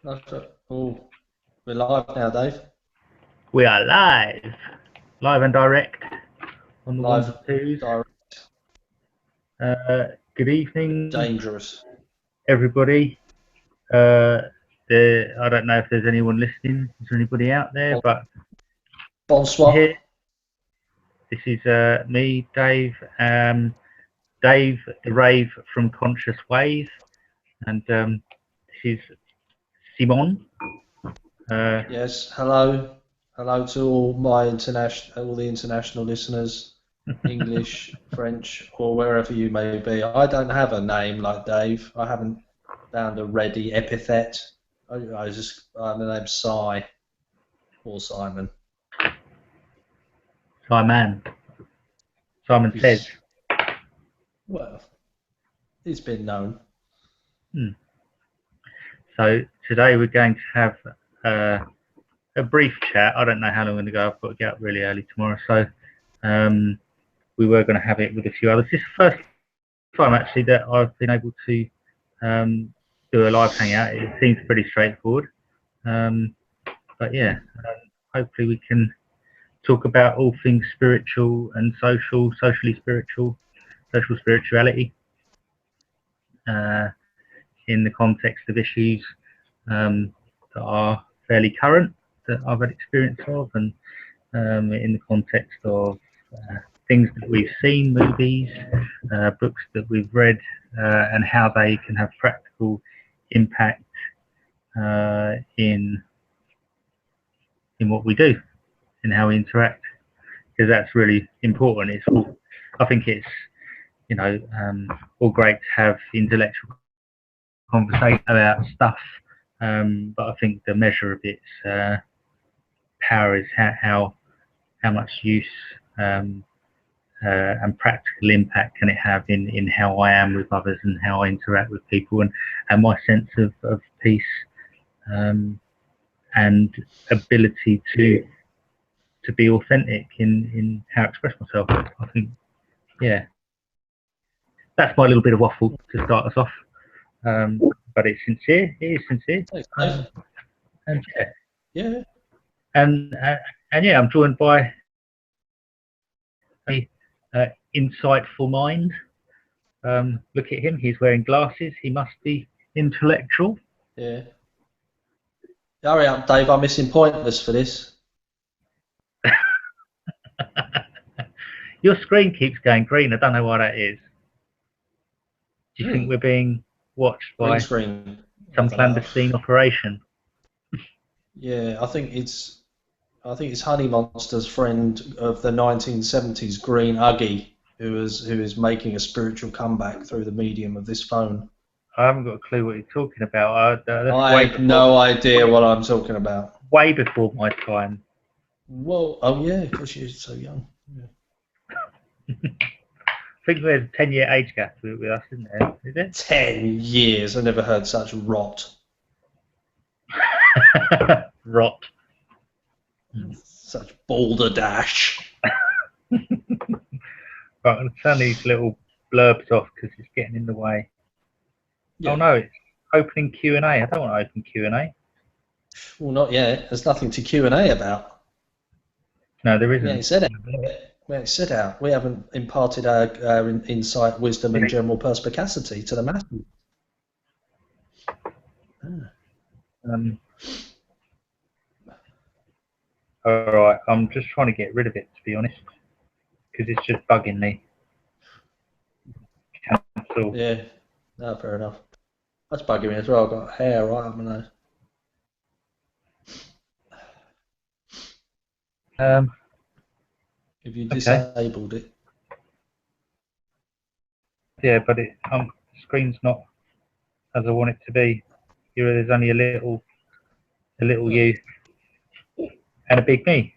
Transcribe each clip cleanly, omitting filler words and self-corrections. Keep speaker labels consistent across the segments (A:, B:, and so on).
A: Oh, we're live now, Dave.
B: We are live and direct on the ones
A: Live,
B: and twos.
A: direct,
B: Good evening,
A: dangerous.
B: everybody. I don't know if there's anyone listening. Is there anybody out there? But
A: Bonsoir.
B: here, this is me, Dave. Dave, the rave from Conscious Wave, and this is Simon.
A: Yes, hello. Hello to all the international listeners, English, French, or wherever you may be. I don't have a name like Dave. I haven't found a ready epithet. I'm the name's Si or Simon.
B: Simon says.
A: Well, it's been known.
B: So today we're going to have a brief chat. I don't know how long I'm going to go. I've got to get up really early tomorrow, so we were going to have it with a few others. This is the first time actually that I've been able to do a live hangout. It seems pretty straightforward, but yeah, hopefully we can talk about all things spiritual and socially spiritual, social spirituality in the context of issues that are fairly current that I've had experience of, and in the context of things that we've seen, movies, books that we've read, and how they can have practical impact in what we do, in how we interact, because that's really important. I think it's all great to have intellectual conversation about stuff, but I think the measure of its power is how much use and practical impact can it have in how I am with others and how I interact with people, and my sense of peace and ability to be authentic in how I express myself. I think, yeah, that's my little bit of waffle to start us off. But it's sincere. It is sincere.
A: Thanks,
B: And
A: yeah.
B: and yeah, I'm joined by a insightful mind. Look at him. He's wearing glasses. He must be intellectual.
A: Yeah. Hurry up, Dave. I'm missing pointless for this.
B: Your screen keeps going green. I don't know why that is. Do you think we're being watched by some clandestine operation?
A: Yeah, I think it's Honey Monster's friend of the 1970s, Green Uggy, who is making a spiritual comeback through the medium of this phone.
B: I haven't got a clue what you're talking about.
A: I have no idea what I'm talking about.
B: Way before my time.
A: Well, oh yeah, because you're so young. Yeah.
B: I think there's a 10-year age gap with us, isn't there? Is it?
A: 10 years. I never heard such rot.
B: Rot.
A: Such balderdash.
B: Right, I'm going to turn these little blurbs off because it's getting in the way. Yeah. Oh no, it's opening Q&A. I don't want to open Q&A.
A: Well, not yet. There's nothing to Q&A about.
B: No, there isn't.
A: We ain't said it. We ain't said out. We haven't imparted our insight, wisdom, and general perspicacity to the masses.
B: All right, I'm just trying to get rid of it, to be honest, because it's just bugging me. Cancel.
A: Yeah, no, fair enough. That's bugging me as well. I've got hair right up my nose. Have you disabled it?
B: Yeah, but the screen's not as I want it to be. Here, there's only a little you and a big me.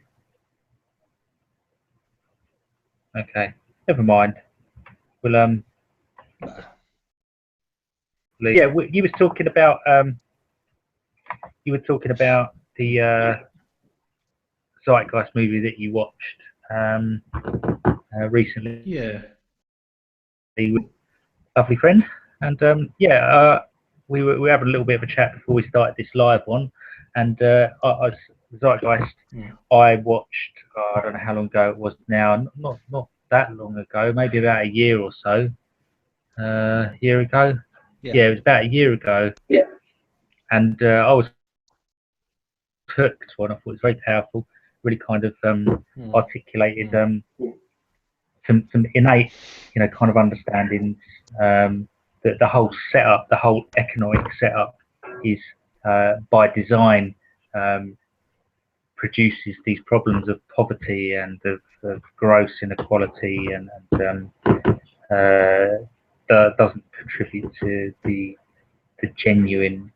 B: Okay, never mind. We'll yeah, you was talking about the Zeitgeist movie that you watched recently.
A: Yeah.
B: With a lovely friend, and yeah, we had a little bit of a chat before we started this live one, and Zeitgeist, I watched. I don't know how long ago it was now. Not that long ago. Maybe about a year or so. Year ago. Yeah, it was about a year ago. Yeah. And I was hooked one. I thought it was very powerful. Really kind of articulated some innate, kind of understandings. That the whole setup, the whole economic setup, is by design produces these problems of poverty and of gross inequality, and doesn't contribute to the genuine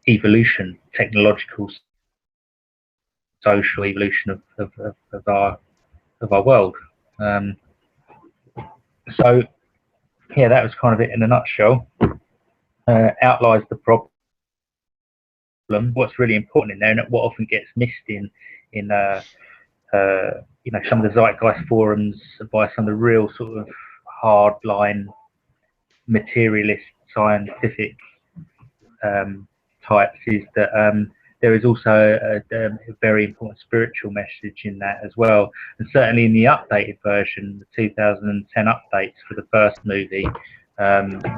B: evolution, technological, social evolution of our world. So yeah, that was kind of it in a nutshell. Outlines the problem, what's really important in there, and what often gets missed in some of the Zeitgeist forums by some of the real sort of hardline materialist scientific types, is that there is also a very important spiritual message in that as well. And certainly in the updated version, the 2010 updates for the first movie,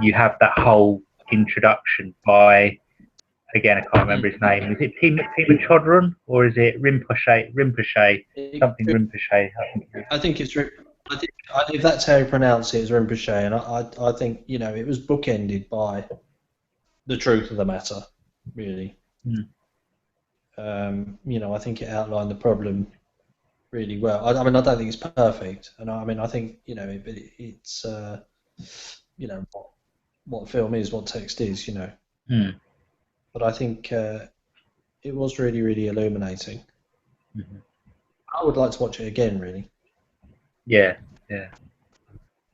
B: you have that whole introduction by, again, I can't remember his name. Is it Pima Chodron, or is it Rinpoche? Something Rinpoche.
A: I think if that's how you pronounce it, it's Rinpoche, and I think it was bookended by the truth of the matter, really. I think it outlined the problem really well. I mean, I don't think it's perfect, and I think it's what film is, what text is, But I think it was really, really illuminating. I would like to watch it again, really.
B: Yeah.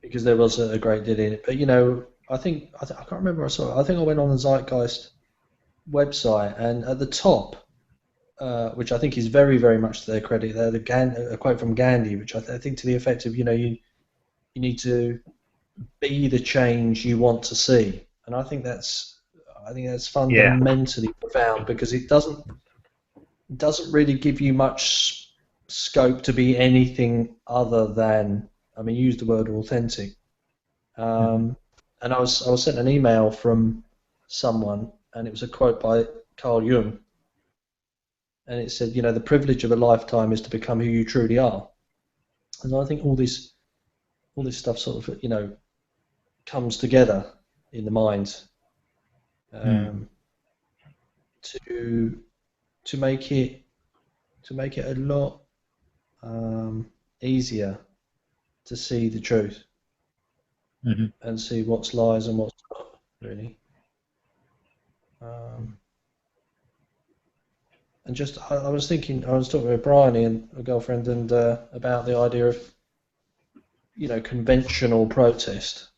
A: Because there was a great deal in it. But I can't remember. I saw it. I think I went on the Zeitgeist website, and at the top, which I think is very, very much to their credit, a quote from Gandhi, which I think to the effect of, you need to be the change you want to see, and I think that's fundamentally profound, because it doesn't really give you much scope to be anything other than, use the word authentic. And I was sent an email from someone, and it was a quote by Carl Jung, and it said, the privilege of a lifetime is to become who you truly are. And I think all this stuff sort of comes together in the mind to make it a lot easier to see the truth and see what's lies and what's not, really. And just, I was talking with Bryony and a girlfriend, and about the idea of, conventional protest,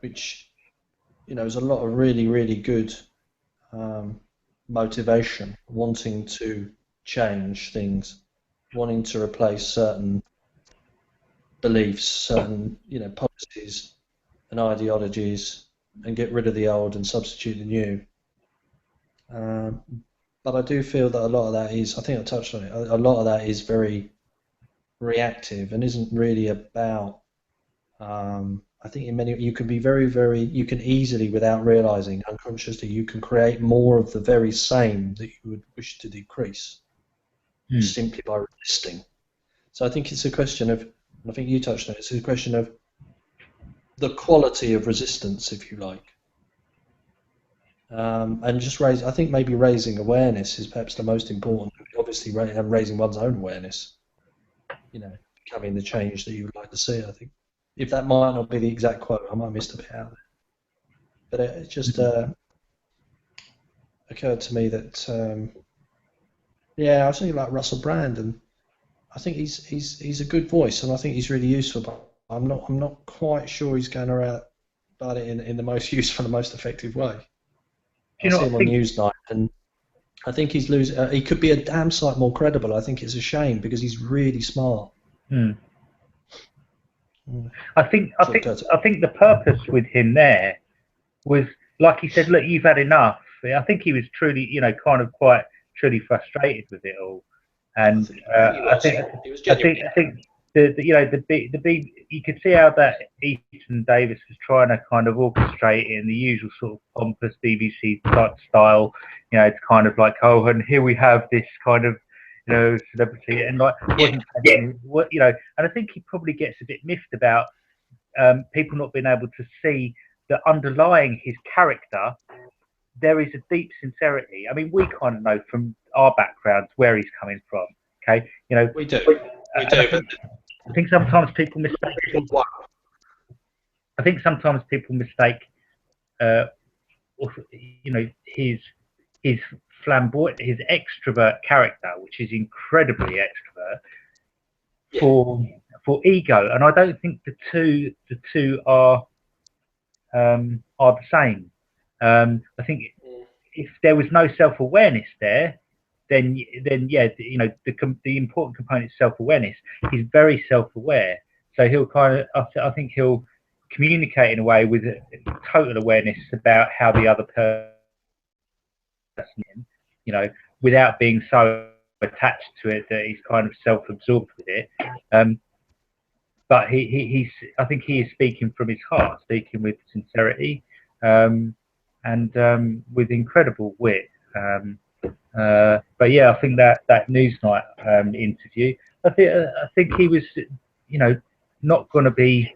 A: which, is a lot of really, really good motivation, wanting to change things, wanting to replace certain beliefs, certain, policies and ideologies, and get rid of the old and substitute the new. But I do feel that a lot of that is, I think I touched on it, a lot of that is very reactive and isn't really about, I think you can be very, very, you can easily, without realizing, unconsciously, you can create more of the very same that you would wish to decrease simply by resisting. So I think it's a question of, and I think you touched on it, it's a question of the quality of resistance, if you like. And just I think maybe raising awareness is perhaps the most important. Obviously, raising one's own awareness, becoming the change that you would like to see. I think, if that might not be the exact quote, I might have missed a bit out there. But it just occurred to me that, I was thinking about Russell Brand, and I think he's a good voice, and I think he's really useful. But I'm not quite sure he's going about it in the most useful and most effective way. I see him on Newsnight, and I think he's losing. He could be a damn sight more credible. I think it's a shame, because he's really smart.
B: I think the purpose with him there was, like he said, look, you've had enough. I think he was truly, kind of quite truly frustrated with it all, and I think you could see how that Ethan Davis was trying to kind of orchestrate it in the usual sort of pompous BBC type style. It's kind of like, oh, and here we have this kind of celebrity, and like wasn't and I think he probably gets a bit miffed about people not being able to see that underlying his character there is a deep sincerity. I mean, we kind of know from our backgrounds where he's coming from. Okay,
A: we do.
B: I think sometimes people mistake. I think sometimes people mistake, his flamboyant, his extrovert character, which is incredibly extrovert, for ego, and I don't think the two are the same. I think if there was no self-awareness there, then yeah, the important component is self-awareness. He's very self-aware, so he'll kind of, I think he'll communicate in a way with total awareness about how the other person, without being so attached to it that he's kind of self-absorbed with it. But I think he is speaking from his heart, speaking with sincerity, and with incredible wit. But yeah, I think that Newsnight interview, I think he was, not going to be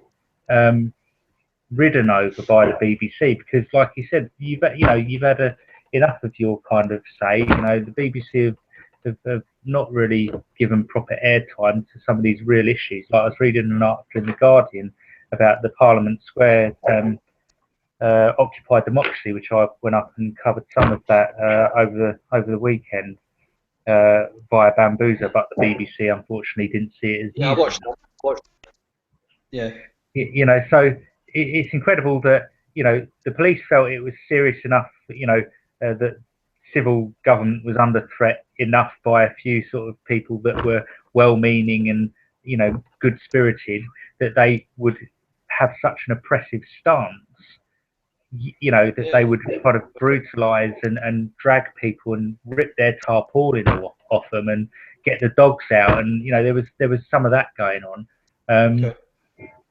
B: ridden over by the BBC, because, like you said, you've had enough of your kind of say. The BBC have not really given proper airtime to some of these real issues. Like I was reading an article in the Guardian about the Parliament Square Occupy Democracy, which I went up and covered some of that over the weekend via Bambuser, but the BBC unfortunately didn't see it as
A: I watched that. Yeah.
B: So it's incredible that the police felt it was serious enough, that civil government was under threat enough by a few sort of people that were well-meaning and good-spirited, that they would have such an oppressive stance. That they would kind of brutalise and drag people and rip their tarpaulin off them and get the dogs out, and there was some of that going on.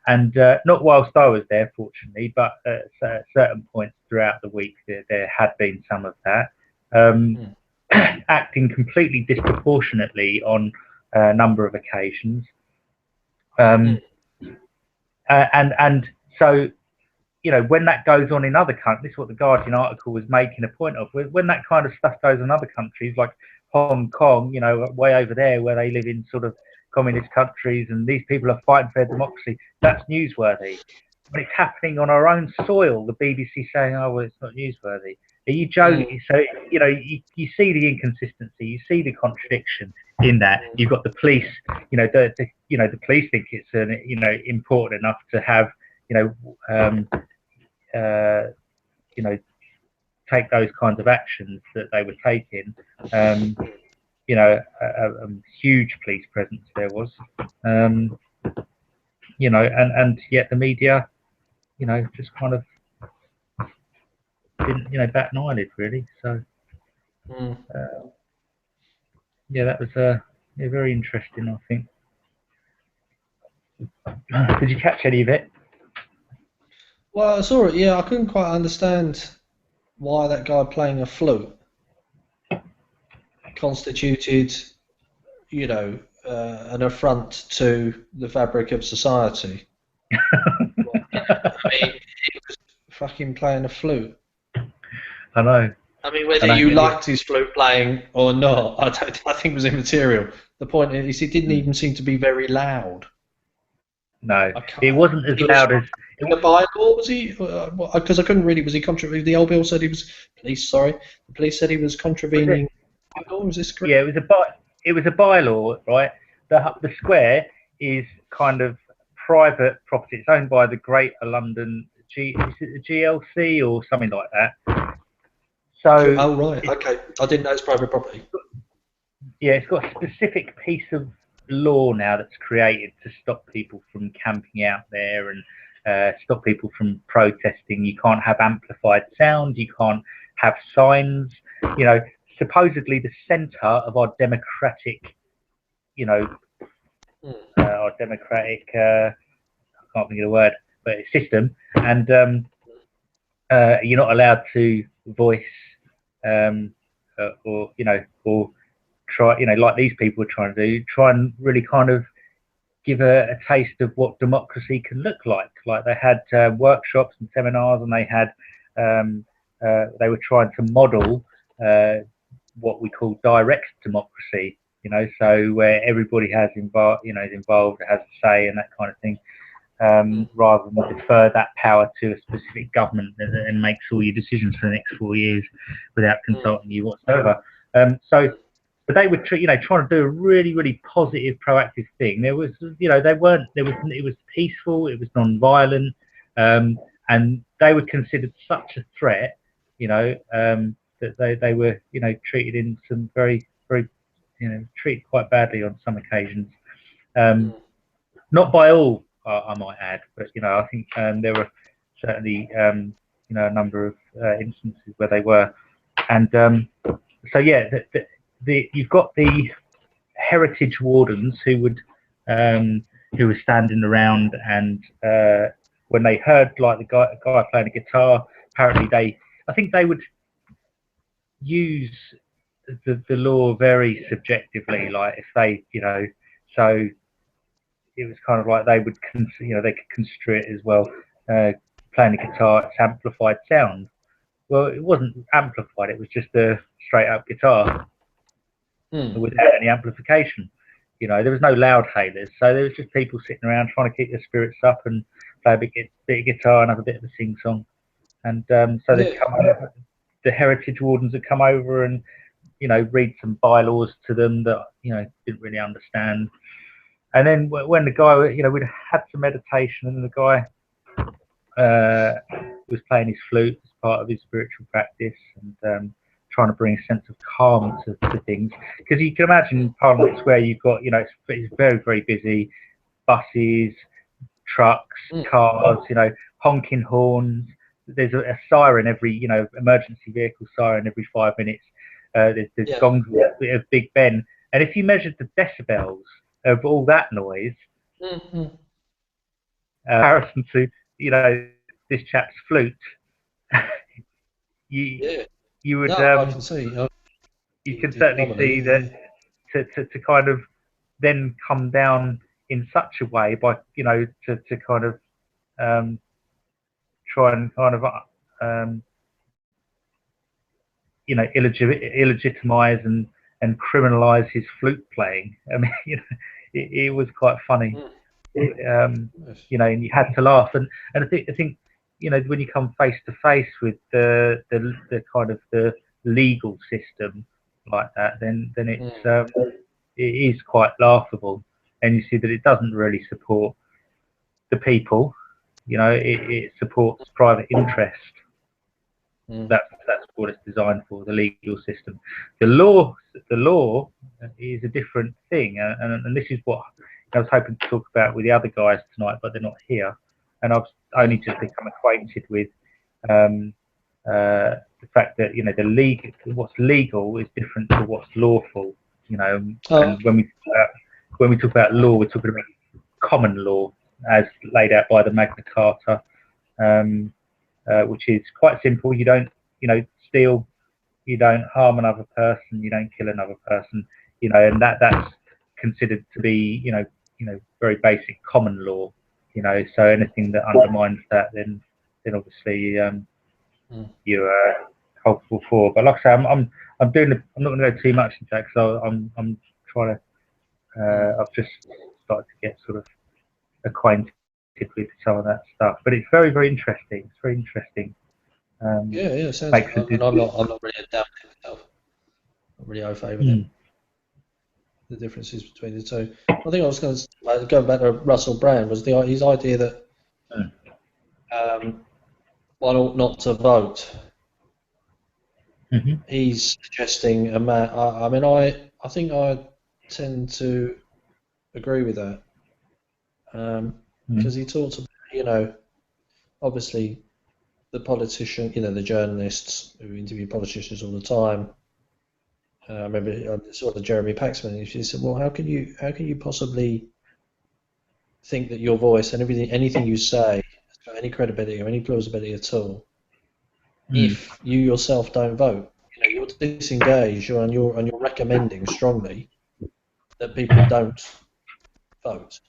B: And not whilst I was there, fortunately, but at certain points throughout the week there had been some of that. Acting completely disproportionately on a number of occasions. And so, when that goes on in other countries, this is what the Guardian article was making a point of, when that kind of stuff goes on in other countries, like Hong Kong, way over there where they live in sort of communist countries and these people are fighting for their democracy, that's newsworthy. When it's happening on our own soil, the BBC saying, oh, well, it's not newsworthy. Are you joking? So, you see the inconsistency, you see the contradiction in that. You've got the police, the police think it's important enough to have, take those kinds of actions that they were taking. A huge police presence there was, and yet the media, just kind of didn't, bat an eyelid really. So, that was very interesting, I think. Did you catch any of it?
A: Well, I saw it. Yeah, I couldn't quite understand why that guy playing a flute constituted, an affront to the fabric of society. I mean, he was fucking playing a flute.
B: I know.
A: I mean, whether you liked his flute playing or not, I think it was immaterial. The point is, it didn't even seem to be very loud.
B: No, it wasn't as loud as...
A: The bylaw, was he? Because I couldn't really... Was he contravening... The old bill said he was... The police said he was contravening... Was this correct?
B: Yeah, it was a bylaw, right? The square is kind of private property. It's owned by the Greater London... is it the GLC or something like that? So...
A: Oh, right. Okay. I didn't know it's private property.
B: Yeah, it's got a specific piece of law now that's created to stop people from camping out there and stop people from protesting. You can't have amplified sound. You can't have signs. You know, supposedly the centre of our democratic, you know, our democratic, I can't think of the word, but system, and you're not allowed to voice, or or try, like these people are trying to do, try and really kind of give a taste of what democracy can look like. Like they had workshops and seminars, and they were trying to model what we call direct democracy. So where everybody is involved, has a say, and that kind of thing. Rather than defer that power to a specific government and makes all your decisions for the next 4 years without consulting you whatsoever. But they were, trying to do a really, really positive, proactive thing. There was, it was peaceful, it was non-violent, and they were considered such a threat, that they were, treated in some very, very, treated quite badly on some occasions. Not by all, I might add, but I think there were certainly a number of instances where they were, and so yeah, you've got the heritage wardens who were standing around, and when they heard like the guy playing a guitar, apparently I think they would use the law very subjectively, like if they, so it was kind of like they would, they could construe it as well. Playing a guitar, it's amplified sound. Well, it wasn't amplified; it was just a straight up guitar without any amplification. There was no loud hailers, so there was just people sitting around trying to keep their spirits up and play a bit of guitar and have a bit of a sing song. And so they'd come over, the heritage wardens would come over and read some bylaws to them that didn't really understand. And then when the guy, we'd had some meditation, and the guy was playing his flute as part of his spiritual practice, and trying to bring a sense of calm to things. Because you can imagine Parliament Square, you've got, it's very, very busy, buses, trucks, cars, honking horns. There's a siren every, emergency vehicle siren every 5 minutes. There's gongs of Big Ben. And if you measured the decibels of all that noise, comparison to, this chap's flute, you would,
A: I can see.
B: you can certainly see that to kind of then come down in such a way by, to kind of try and kind of, illegitimize and criminalize his flute playing. I mean, it was quite funny. And you had to laugh. And I think, when you come face to face with the kind of the legal system like that, then it's it is quite laughable, and you see that it doesn't really support the people. It supports private interest. That's what it's designed for. The legal system, the law is a different thing, and this is what I was hoping to talk about with the other guys tonight, but they're not here, and I've only just become acquainted with the fact that what's legal is different to what's lawful. And when we talk about law, we're talking about common law as laid out by the Magna Carta, which is quite simple. You don't, steal, you don't harm another person, you don't kill another person, and that's considered to be, very basic common law. So anything that undermines that, then obviously you are culpable for. But like I say, I'm not going to go too much into that, because I'm trying to. I've just started to get sort of acquainted with some of that stuff, but it's very, very interesting. It's very interesting.
A: Sounds like, and I'm not really a damn myself. Not really au fait with it. The differences between the two. I think I was going to go back to Russell Brand, was his idea that one ought not to vote. He's suggesting a man. I mean, I think I tend to agree with that. Because he talks about, obviously the politician, the journalists who interview politicians all the time. I remember I saw the Jeremy Paxman. He said, "Well, how can you possibly think that your voice and anything you say has got any credibility or any plausibility at all if you yourself don't vote? You're disengaged. You're recommending strongly that people don't vote."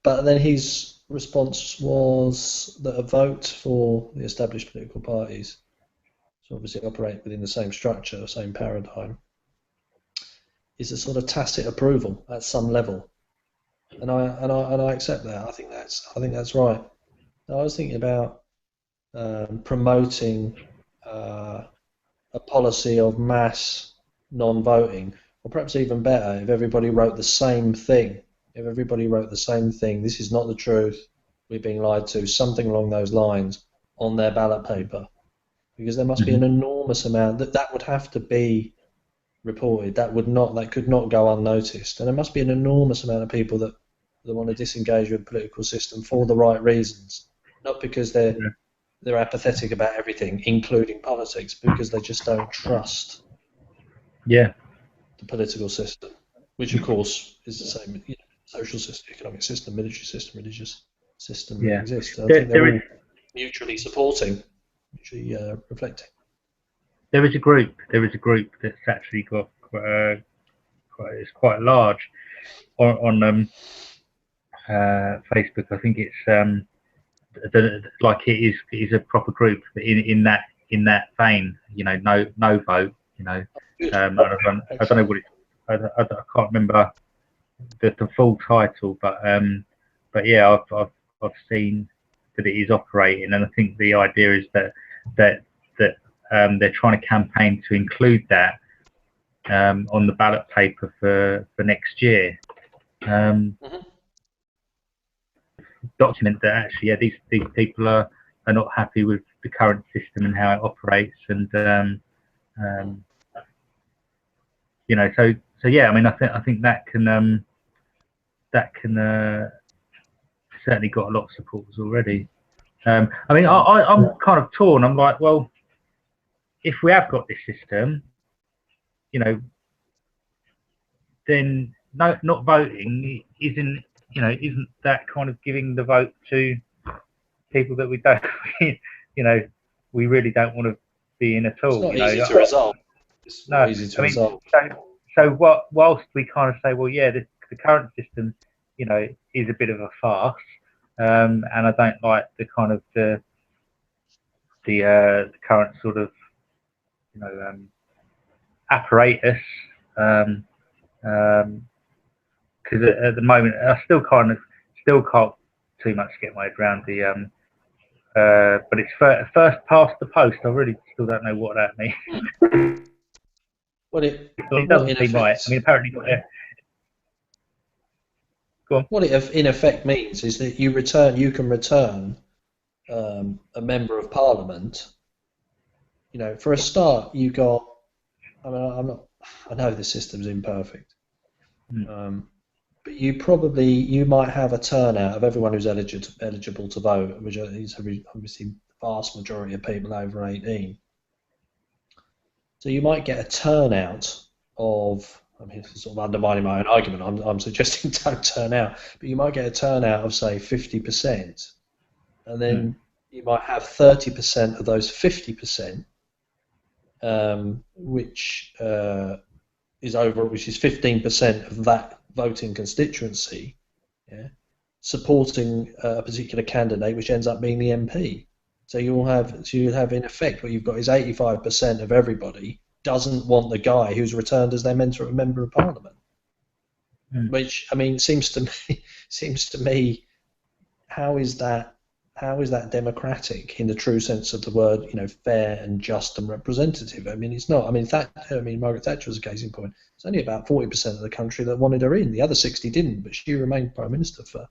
A: But then his response was that a vote for the established political parties, so obviously operate within the same structure, same paradigm, is a sort of tacit approval at some level, and I accept that. I think that's right. I was thinking about promoting a policy of mass non-voting, or perhaps even better, if everybody wrote the same thing. If everybody wrote the same thing, this is not the truth, we're being lied to, something along those lines, on their ballot paper, because there must be an enormous amount that would have to be reported. That could not go unnoticed, and there must be an enormous amount of people that want to disengage with the political system for the right reasons, not because they're apathetic about everything, including politics, because they just don't trust the political system, which of course is the same, social system, economic system, military system, religious system that exists. I think they're all mutually supporting, mutually reflecting.
B: There is a group that's actually got it's quite large on Facebook. I think it's like it is a proper group in that vein. No vote. I don't know what I can't remember the full title, but yeah, I've seen that it is operating, and I think the idea is that they're trying to campaign to include that on the ballot paper for next year. Document that actually, these people are not happy with the current system and how it operates, and so yeah. I mean, I think that can certainly got a lot of supporters already. I mean, I'm kind of torn. I'm like, well, if we have got this system, then not voting isn't that kind of giving the vote to people that we don't, we really don't want to be in at all.
A: It's not easy to resolve. It's not easy to resolve.
B: So whilst we kind of say, well, yeah, the current system, is a bit of a farce, and I don't like the kind of the current sort of apparatus, because at the moment I still can't too much get my head around the but it's first past the post. I really still don't know what that means.
A: Well, it
B: doesn't seem right. I mean, apparently not there. Go on.
A: What it in effect means is that you can return a member of parliament. For a start, you got. I mean, I know the system's imperfect, but you might have a turnout of everyone who's eligible to vote, which is obviously the vast majority of people over 18. So you might get a turnout of. I mean, it's sort of undermining my own argument. I'm suggesting don't turn out, but you might get a turnout of say 50%, and then you might have 30% of those 50%, which is 15% of that voting constituency, supporting a particular candidate, which ends up being the MP. So you'd have in effect what you've got is 85% of everybody doesn't want the guy who's returned as their member of parliament, which I mean seems to me, how is that democratic in the true sense of the word? Fair and just and representative. I mean, it's not. I mean, Margaret Thatcher was a case in point. It's only about 40% of the country that wanted her in. The other 60 didn't, but she remained prime minister for.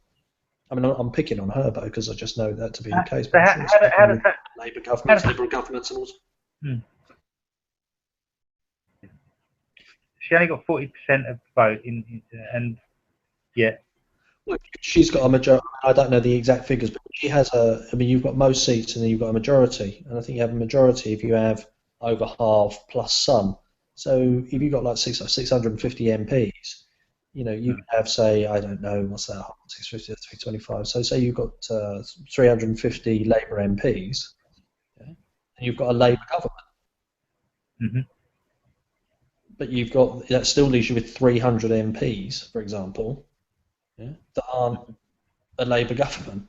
A: I mean, I'm picking on her, because I just know that to be the case. But Labour governments, Liberal governments, and all.
B: she only got 40% of the vote and yeah.
A: She's got a majority. I don't know the exact figures, but she has a. I mean, you've got most seats, and then you've got a majority, and I think you have a majority if you have over half plus some. So if you've got like 650 MPs, you know, you could have, say, I don't know, what's that? 650, 325. So say you've got 350 Labour MPs, yeah, and you've got a Labour government.
B: Mm-hmm.
A: But that still leaves you with 300 MPs, for example, yeah, that aren't a Labour government.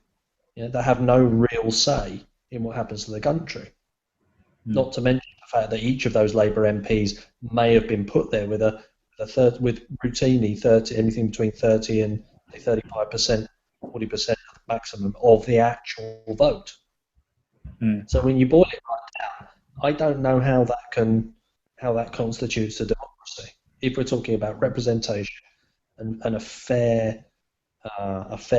A: Yeah, that have no real say in what happens to the country. Not to mention the fact that each of those Labour MPs may have been put there with with routinely 30, anything between 30 and 35%, 40% maximum of the actual vote. So when you boil it right down, I don't know how that constitutes a democracy. If we're talking about representation and a fair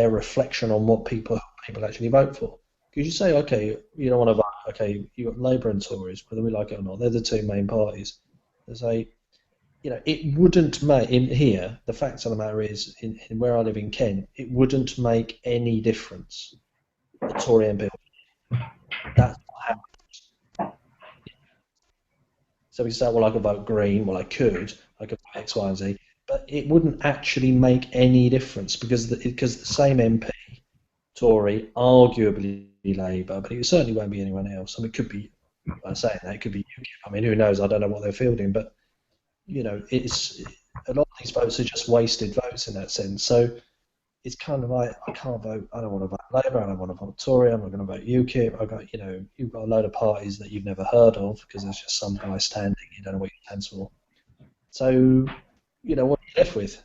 A: reflection on what people actually vote for. Because you say, okay, you don't want to vote, okay, you've got Labour and Tories, whether we like it or not, they're the two main parties. They say, you know, it wouldn't make, in here, the fact of the matter is, in where I live in Kent, it wouldn't make any difference, the Tory MP. That's what happens. So we say, well, I could vote Green, well, I could vote X, Y, and Z, but it wouldn't actually make any difference because the same MP, Tory, arguably Labour, but it certainly won't be anyone else. I mean, it could be, by saying that, it could be UKIP. I mean, who knows? I don't know what they're fielding, but, you know, it's a lot of these votes are just wasted votes in that sense. So it's kind of like, I can't vote, I don't want to vote Labour, I don't want to vote Tory, I'm not going to vote UKIP. I've got, you know, you've got a load of parties that you've never heard of because there's just some guy standing, you don't know what he stands for. So, you know, what are you left with?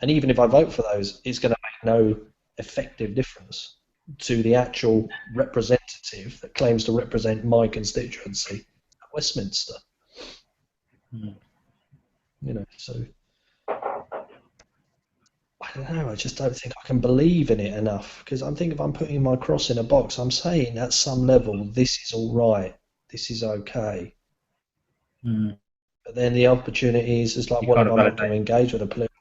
A: And even if I vote for those, it's going to make no effective difference to the actual representative that claims to represent my constituency at Westminster. You know, so I don't know. I just don't think I can believe in it enough because I'm thinking if I'm putting my cross in a box, I'm saying at some level this is all right, this is okay. But then the opportunities is like, what if I'm not going to engage with a political?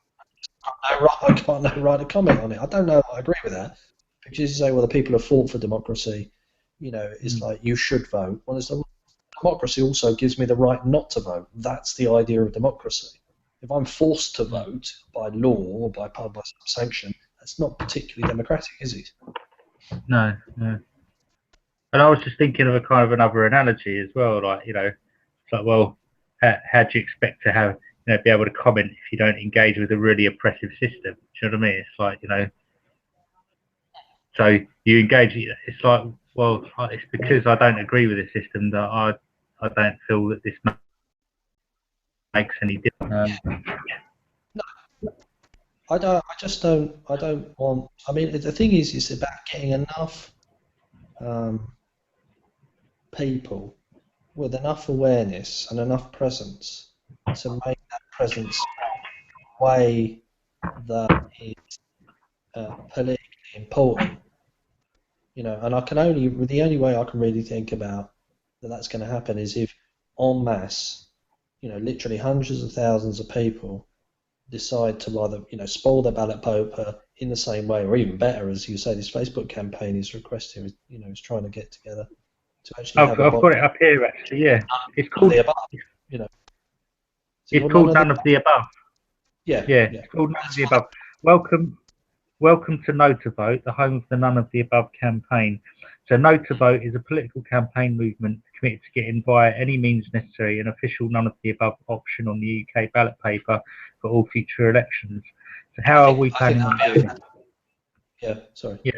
A: I can't no right to comment on it. I don't know. I agree with that. Because you say, well, the people have fought for democracy. You know, it's like you should vote. Well, democracy also gives me the right not to vote. That's the idea of democracy. If I'm forced to vote by law or by some sanction, that's not particularly democratic, is it?
B: No, no. And I was just thinking of a kind of another analogy as well. Like, you know, it's like, well, how do you expect to have, you know, be able to comment if you don't engage with a really oppressive system? Do you know what I mean? It's like, you know, so you engage. It's like, well, it's because I don't agree with the system that I don't feel that this makes any difference.
A: No, I don't. I just don't. I don't want. I mean, the thing is, it's about getting enough people with enough awareness and enough presence to make that presence a way that is politically important. You know, and the only way I can really think about that's going to happen is if en masse, you know, literally hundreds of thousands of people decide to either, you know, spoil their ballot paper in the same way, or even better, as you say, this Facebook campaign is requesting, you know, is trying to get together to actually
B: I've got it up here actually. Yeah, it's called
A: the above, you know.
B: It's called None of the Above.
A: Yeah,
B: it's called None of the Above. Welcome to Know to Vote, the home of the None of the Above campaign. So Know to Vote is a political campaign movement committed to getting via any means necessary an official None of the Above option on the UK ballot paper for all future elections. So how are we planning on doing it?
A: Yeah, sorry.
B: Yeah.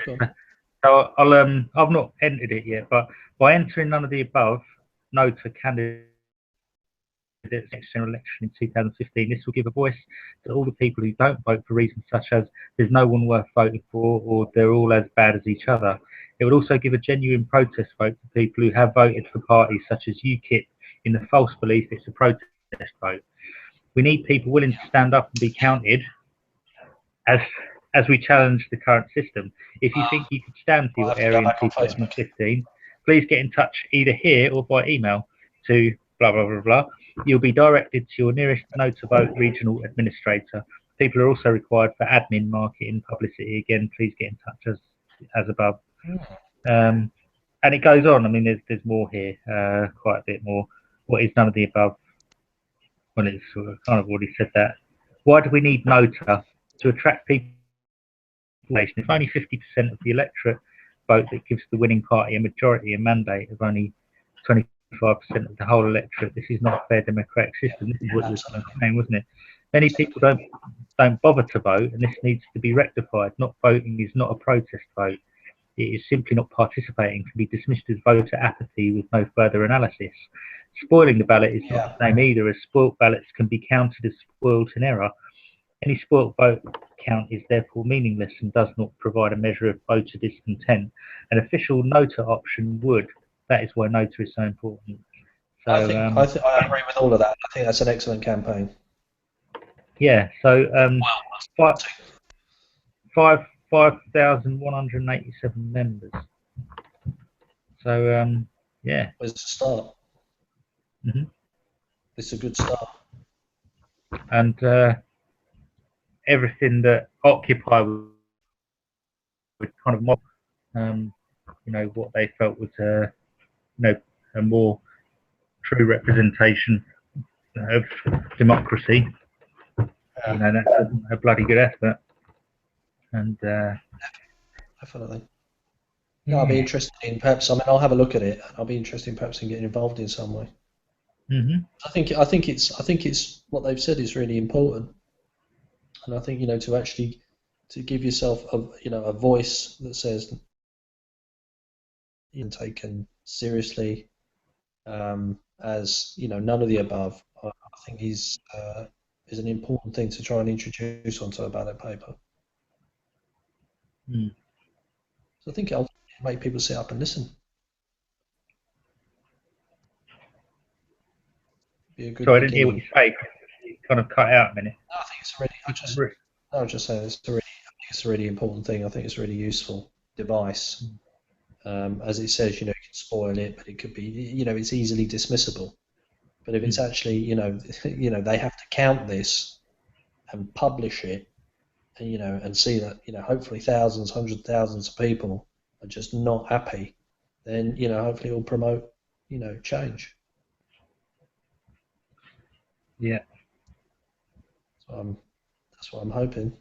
B: So I've not entered it yet, but by entering None of the Above, no to candidates next general election in 2015. This will give a voice to all the people who don't vote for reasons such as there's no one worth voting for or they're all as bad as each other. It would also give a genuine protest vote to people who have voted for parties such as UKIP in the false belief it's a protest vote. We need people willing to stand up and be counted as we challenge the current system. If you think you could stand for your area in 2015, please get in touch either here or by email to blah, blah, blah, blah. You'll be directed to your nearest Know2Vote regional administrator. People are also required for admin, marketing, publicity. Again, please get in touch as above. And it goes on. I mean, there's more here, quite a bit more. What is none of the above? Well, it's sort of kind of already said that. Why do we need Nota to attract people? If only 50% of the electorate vote, that gives the winning party a majority, a mandate of only 25% of the whole electorate. This is not a fair democratic system. This is what you were saying, wasn't it? Many people don't bother to vote, and this needs to be rectified. Not voting is not a protest vote. It is simply not participating, can be dismissed as voter apathy with no further analysis. Spoiling the ballot is not the same either, as spoilt ballots can be counted as spoilt in error. Any spoilt vote count is therefore meaningless and does not provide a measure of voter discontent. An official Nota option would. That is why Nota is so important. So,
A: I agree with all of that. I think that's an excellent campaign.
B: Yeah. So 5,187 members. So yeah.
A: It's a start. It's a good start.
B: And everything that Occupy would kind of mock, what they felt was a more true representation of democracy. That's a bloody good effort. And
A: definitely. Yeah, I'll be interested in perhaps. I mean, I'll have a look at it. I'll be interested in perhaps in getting involved in some way. I think it's what they've said is really important, and I think to give yourself a voice that says you're taken seriously, as none of the above. I think is an important thing to try and introduce onto a ballot paper. So I think it'll make people sit up and listen. Be a good
B: Sorry, I didn't hear what you say. You kind of cut out a minute.
A: No, I think it's I was just saying it's a really important thing. I think it's a really useful device. As it says, you can spoil it, but it could be, it's easily dismissible. But if it's actually, they have to count this and publish it, and and see that, hopefully thousands, hundreds of thousands of people are just not happy, then hopefully it will promote, change.
B: Yeah.
A: So that's what I'm hoping.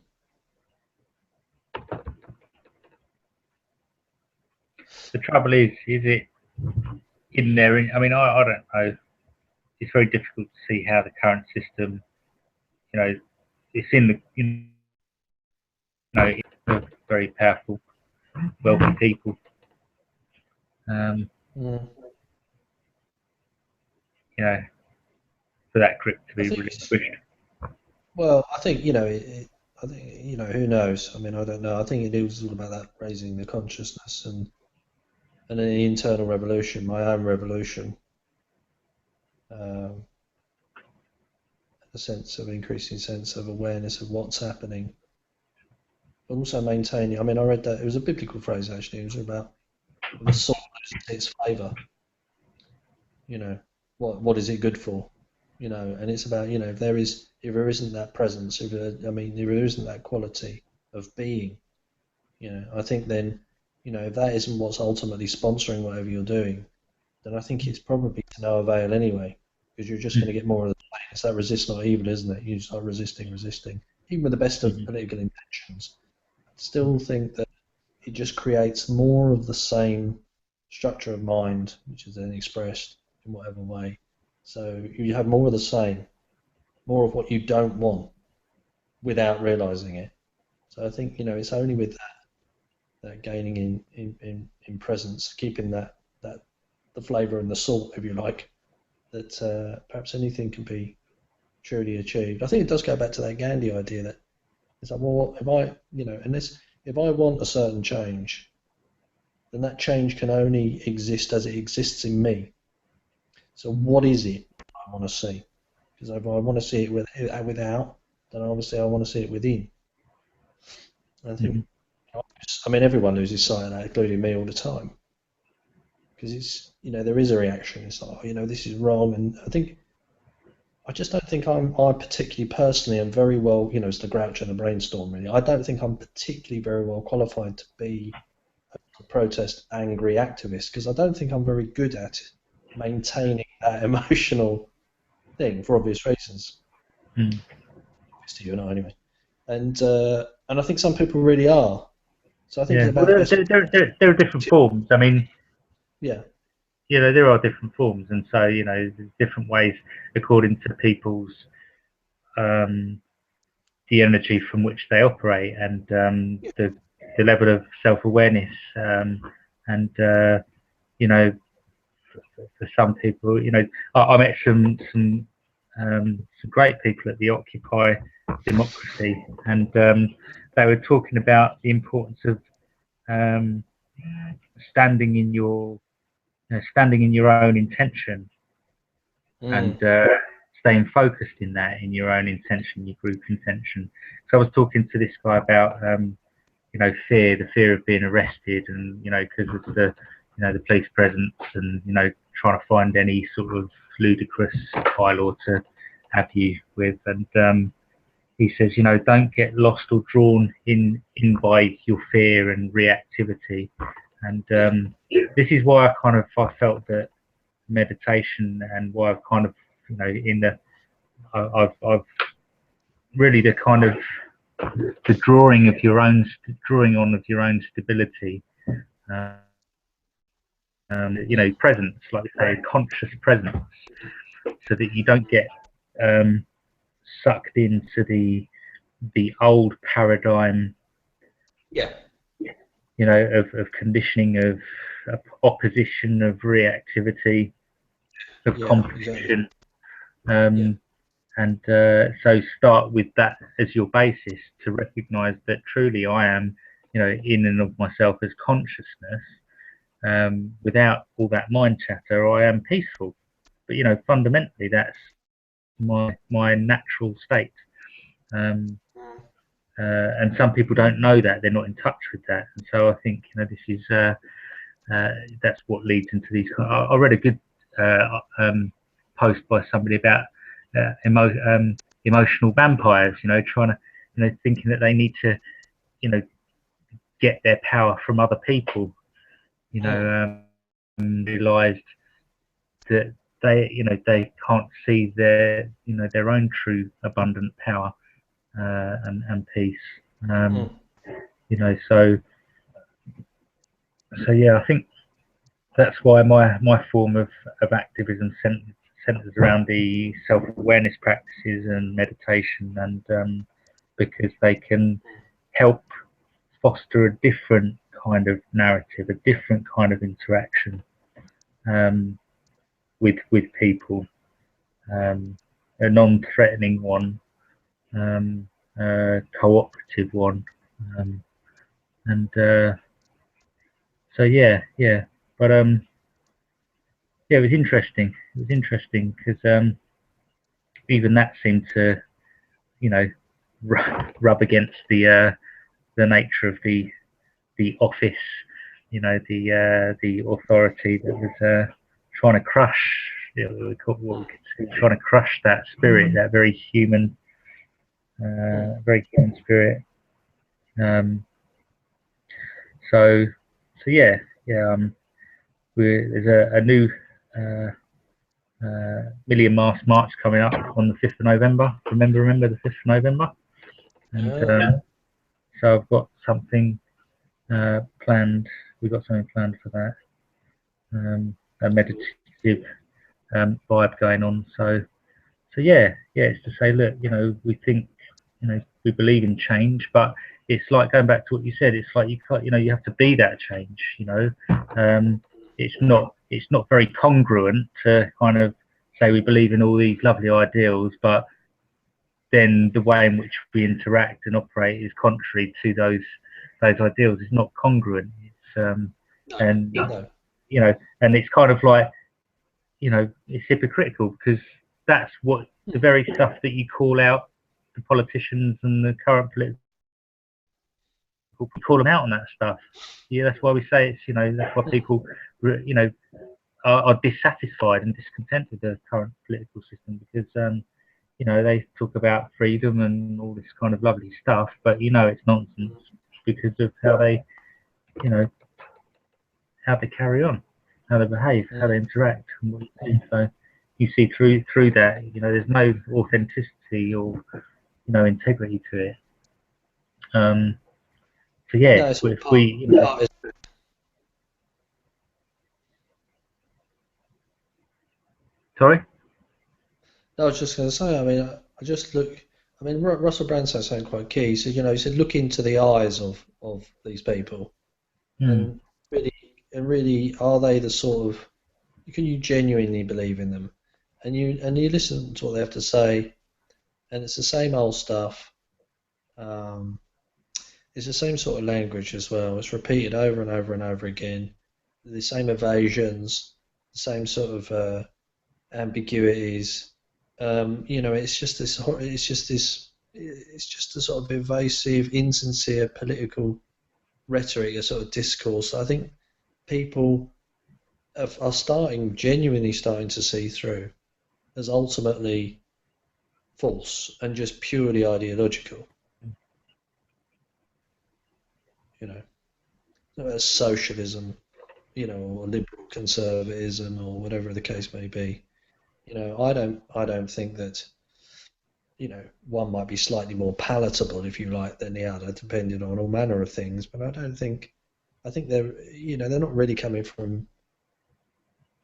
B: The trouble is it in there? I mean, I don't know. It's very difficult to see how the current system, it's in the, it's very powerful, wealthy people. For that grip to be relinquished.
A: Well, I think I think who knows? I mean, I don't know. I think it was all about that raising the consciousness and an internal revolution, my own revolution, a increasing sense of awareness of what's happening, but also maintaining. I mean, I read that it was a biblical phrase actually. It was about the salt loses its flavour. What is it good for? And it's about if there isn't that presence, if there isn't that quality of being, I think then if that isn't what's ultimately sponsoring whatever you're doing, then I think it's probably to no avail anyway, because you're just going to get more of the same. It's that resist not evil, isn't it? You start resisting, even with the best of political intentions. I still think that it just creates more of the same structure of mind, which is then expressed in whatever way. So you have more of the same, more of what you don't want, without realizing it. So I think it's only with that gaining in presence, keeping that the flavour and the salt, if you like, that perhaps anything can be truly achieved. I think it does go back to that Gandhi idea that it's like, well, if I want a certain change, then that change can only exist as it exists in me. So what is it I want to see? Because if I want to see it without, then obviously I want to see it within. And I think, everyone loses sight of that, including me, all the time. because it's, there is a reaction. It's like, this is wrong, and I just don't think I particularly personally am very well, it's the grouch and the brainstorm really. I don't think I'm particularly very well qualified to be a protest angry activist because I don't think I'm very good at maintaining that emotional thing for obvious reasons. Obvious to you and I anyway. And I think some people really are. So I think it's
B: Well,
A: about best.
B: there are different forms. I mean,
A: Yeah.
B: there are different forms, and so there's different ways according to people's the energy from which they operate and the level of self-awareness and for some people, I met some great people at the Occupy Democracy, and they were talking about the importance of standing in your own intention and staying focused in that, in your own intention, your group intention. So I was talking to this guy about the fear of being arrested, and because of the police presence, and trying to find any sort of ludicrous bylaw to have you with. And he says, don't get lost or drawn in by your fear and reactivity. And this is why I felt that meditation, and why I've kind of I've really the kind of the drawing on of your own stability, presence, like we say, conscious presence, so that you don't get sucked into the old paradigm, of conditioning, of opposition, of reactivity, of competition.
A: Exactly.
B: And so start with that as your basis to recognize that truly I am, in and of myself as consciousness, without all that mind chatter. I am peaceful, but fundamentally that's my natural state. And some people don't know that, they're not in touch with that, and so I think this is that's what leads into these. I read a good post by somebody about emotional vampires, trying to, thinking that they need to, get their power from other people, realized that they can't see their own true abundant power and peace. So yeah, I think that's why my form of activism centers around the self-awareness practices and meditation, and because they can help foster a different kind of narrative, a different kind of interaction with people, a non-threatening one, a cooperative one, and so yeah, but yeah, it was interesting. It was interesting because even that seemed to, rub against the nature of the office, the authority that was trying to crush, trying to crush that spirit, that very human spirit. So yeah. There's a new Million Mast March coming up on the 5th of November. Remember the 5th of November? And so I've got something planned. We've got something planned for that. A meditative vibe going on. So yeah, it's to say, look, we think, we believe in change, but it's like going back to what you said. It's like you can't, you have to be that change. It's not very congruent to kind of say we believe in all these lovely ideals, but then the way in which we interact and operate is contrary to those ideals. It's not congruent. It's and it's kind of like, it's hypocritical, because that's what the very stuff that you call out the politicians and the current political, call them out on that stuff. Yeah, that's why we say it's, that's why people you know, are dissatisfied and discontent with the current political system because, you know, they talk about freedom and all this kind of lovely stuff, but you know, it's nonsense because of how they, you know, how they carry on, how they behave, how they interact, and what you do. So you see through that, you know, there's no authenticity or integrity to it. So yeah,
A: No, it's all
B: if we, sorry.
A: No, I was just going to say, I mean, I just look, I mean, Russell Brand said something quite key. He said, he said, look into the eyes of these people
B: Mm,
A: and really, are they the sort of, can you genuinely believe in them? And you listen to what they have to say, and it's the same old stuff. Um, it's the same sort of language as well. It's repeated over and over and over again. The same evasions, the same sort of ambiguities. It's just a sort of evasive, insincere political rhetoric, a sort of discourse. I think people are genuinely starting to see through as ultimately false and just purely ideological. Not as socialism, or liberal conservatism, or whatever the case may be. I don't think that one might be slightly more palatable, if you like, than the other, depending on all manner of things. But I think they're not really coming from.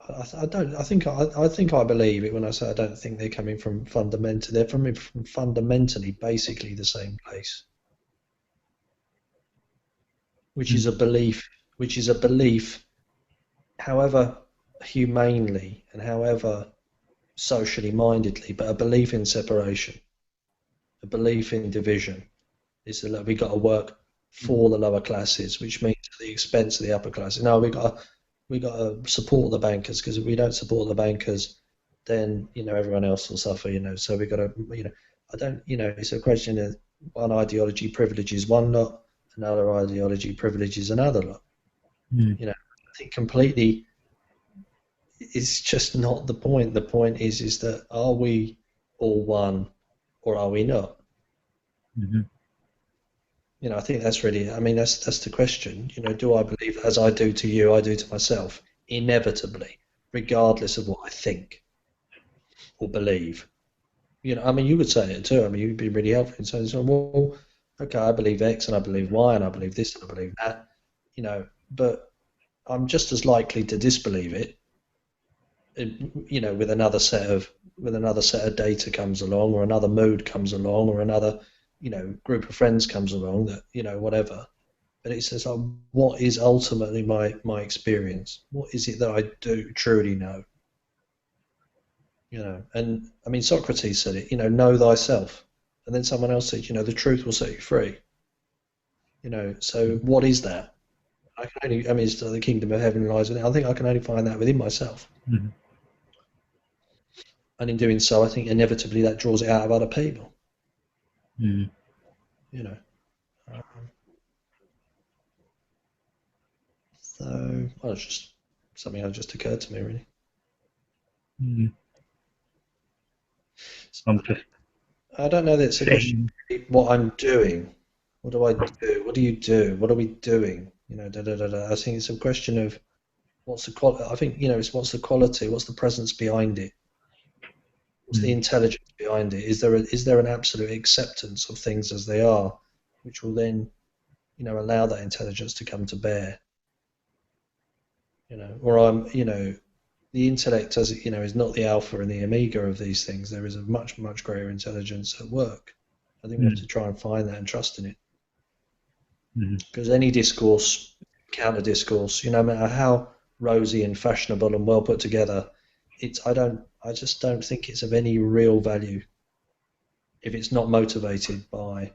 A: I don't. I think I believe it when I say I don't think they're coming from fundamental. They're from fundamentally, basically the same place, which
B: mm,
A: is a belief. Which is a belief, however humanely and however socially mindedly, but a belief in separation, a belief in division. Is that we got to work for the lower classes, which means at the expense of the upper classes. No, we got to support the bankers, because if we don't support the bankers, then everyone else will suffer. So we got to I don't it's a question of one ideology privileges one lot, another ideology privileges another lot.
B: mm,
A: I think completely. It's just not the point. The point is that are we all one, or are we not?
B: mm,
A: I think that's really, I mean, that's the question. Do I believe as I do to you, I do to myself, inevitably, regardless of what I think or believe? I mean, you would say it too. I mean, you'd be really helpful in saying, so, well, okay, I believe X and I believe Y and I believe this and I believe that, but I'm just as likely to disbelieve it, with another set of data comes along, or another mood comes along, or another, group of friends comes along that, whatever. But it says, what is ultimately my experience? What is it that I do truly know? And I mean, Socrates said it, know thyself. And then someone else said, the truth will set you free. So what is that? I mean, it's the kingdom of heaven lies within. I think I can only find that within myself.
B: mm,
A: And in doing so, I think inevitably that draws it out of other people.
B: mm,
A: You know. Um, so, well, it's just something that just occurred to me, really.
B: mm.
A: So,
B: I'm just
A: I don't know that it's a question
B: saying.
A: of what I'm doing. What do I do? What do you do? What are we doing? Da, da, da, da. I think it's a question of what's the quality. I think, it's what's the quality, what's the presence behind it, what's the
B: Mm,
A: intelligence behind it? Is there an absolute acceptance of things as they are, which will then, allow that intelligence to come to bear? Or the intellect, as is not the alpha and the omega of these things. There is a much, much greater intelligence at work. I think we have
B: mm,
A: to try and find that and trust in it.
B: mm,
A: Because any discourse, counter discourse, no matter how rosy and fashionable and well put together, I just don't think it's of any real value if it's not motivated by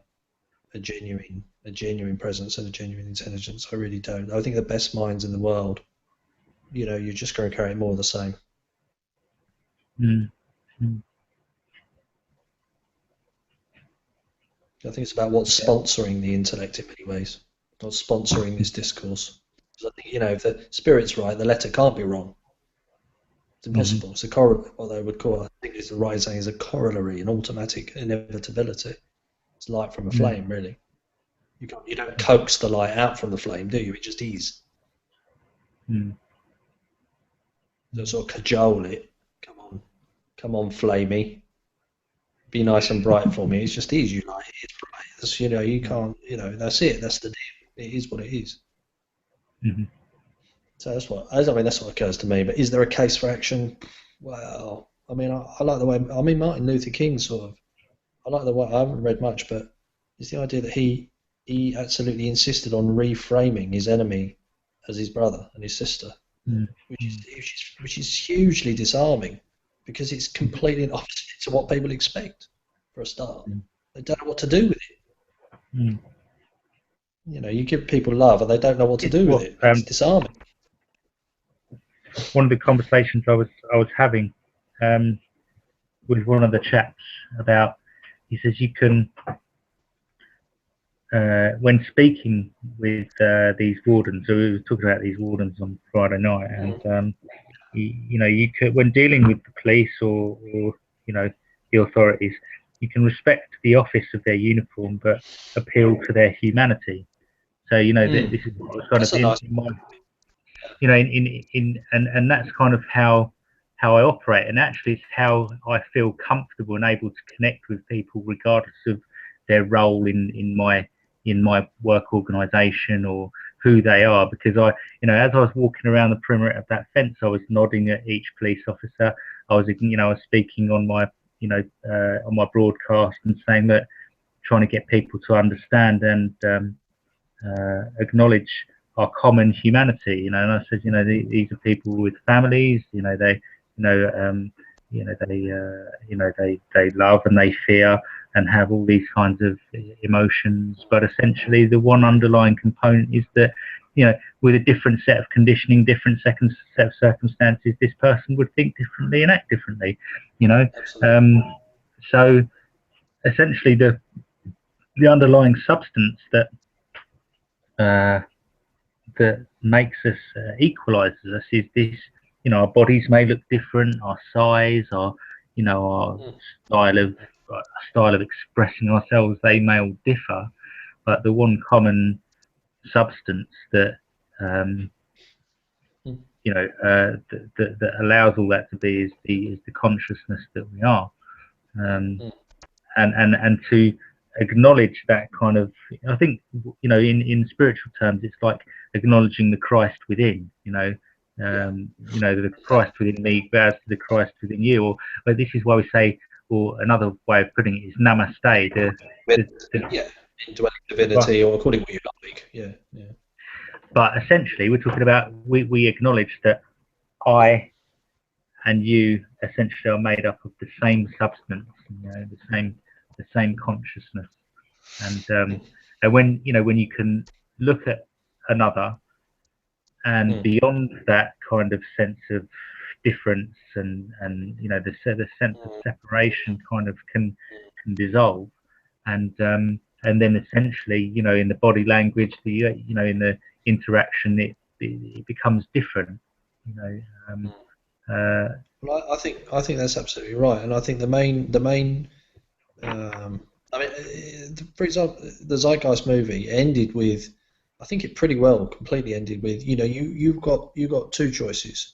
A: a genuine presence and a genuine intelligence. I really don't. I think the best minds in the world, you're just going to carry more of the same.
B: mm, mm.
A: I think it's about what's
B: Yeah.
A: sponsoring the intellect in many ways, not sponsoring this discourse. 'Cause I think, if the spirit's right, the letter can't be wrong. It's
B: Mm-hmm.
A: impossible. It's what they would call, I think it's the right saying, is a corollary, an automatic inevitability. It's light from a flame, really. You don't coax the light out from the flame, do you? It just is.
B: Mm-hmm.
A: So sort of cajole it. Come on, flamey. Be nice and bright for me. It's just is. You like it. It's bright. You can't. That's it. That's the deal. It is what it is.
B: Mm-hmm.
A: So that's what occurs to me. But is there a case for action? Well, I mean, I like the way. I mean, Martin Luther King sort of. I like the way. I haven't read much, but it's the idea that he absolutely insisted on reframing his enemy as his brother and his sister, which is hugely disarming, because it's completely opposite to what people expect. For a start, they don't know what to do with it.
B: Mm.
A: You give people love and they don't know what to do with it. It's disarming.
B: One of the conversations I was having with one of the chaps about, he says you can, when speaking with these wardens, so we were talking about these wardens on Friday night, and you could, when dealing with the police or the authorities, you can respect the office of their uniform, but appeal to their humanity. So this is what was kind of in my, and that's kind of how I operate, and actually it's how I feel comfortable and able to connect with people regardless of their role in my work organisation or who they are, because as I was walking around the perimeter of that fence, I was nodding at each police officer. I was speaking on my on my broadcast and saying that, trying to get people to understand and acknowledge our common humanity, and I said, these are people with families, they love and they fear and have all these kinds of emotions, but essentially the one underlying component is that, with a different set of conditioning, different set of circumstances, this person would think differently and act differently, so essentially the underlying substance that that makes us, equalizes us, is this, our bodies may look different, our size, our style of expressing ourselves, they may all differ, but the one common substance that that allows all that to be is the consciousness that we are, and to acknowledge that kind of, I think, in spiritual terms, it's like acknowledging the Christ within, the Christ within me bows to the Christ within you, or this is why we say, or another way of putting it is namaste.
A: Indwelling divinity, or call it what you like. Yeah.
B: But essentially, we're talking about, we acknowledge that I and you essentially are made up of the same substance, the same consciousness, and when you can look at another, and beyond that kind of sense of difference, and the sense of separation kind of can dissolve, and then essentially, in the body language, in the interaction, it becomes different,
A: Well, I think that's absolutely right, and I think the main. I mean, for example, the Zeitgeist movie ended with, I think it pretty well completely ended with, you've got two choices.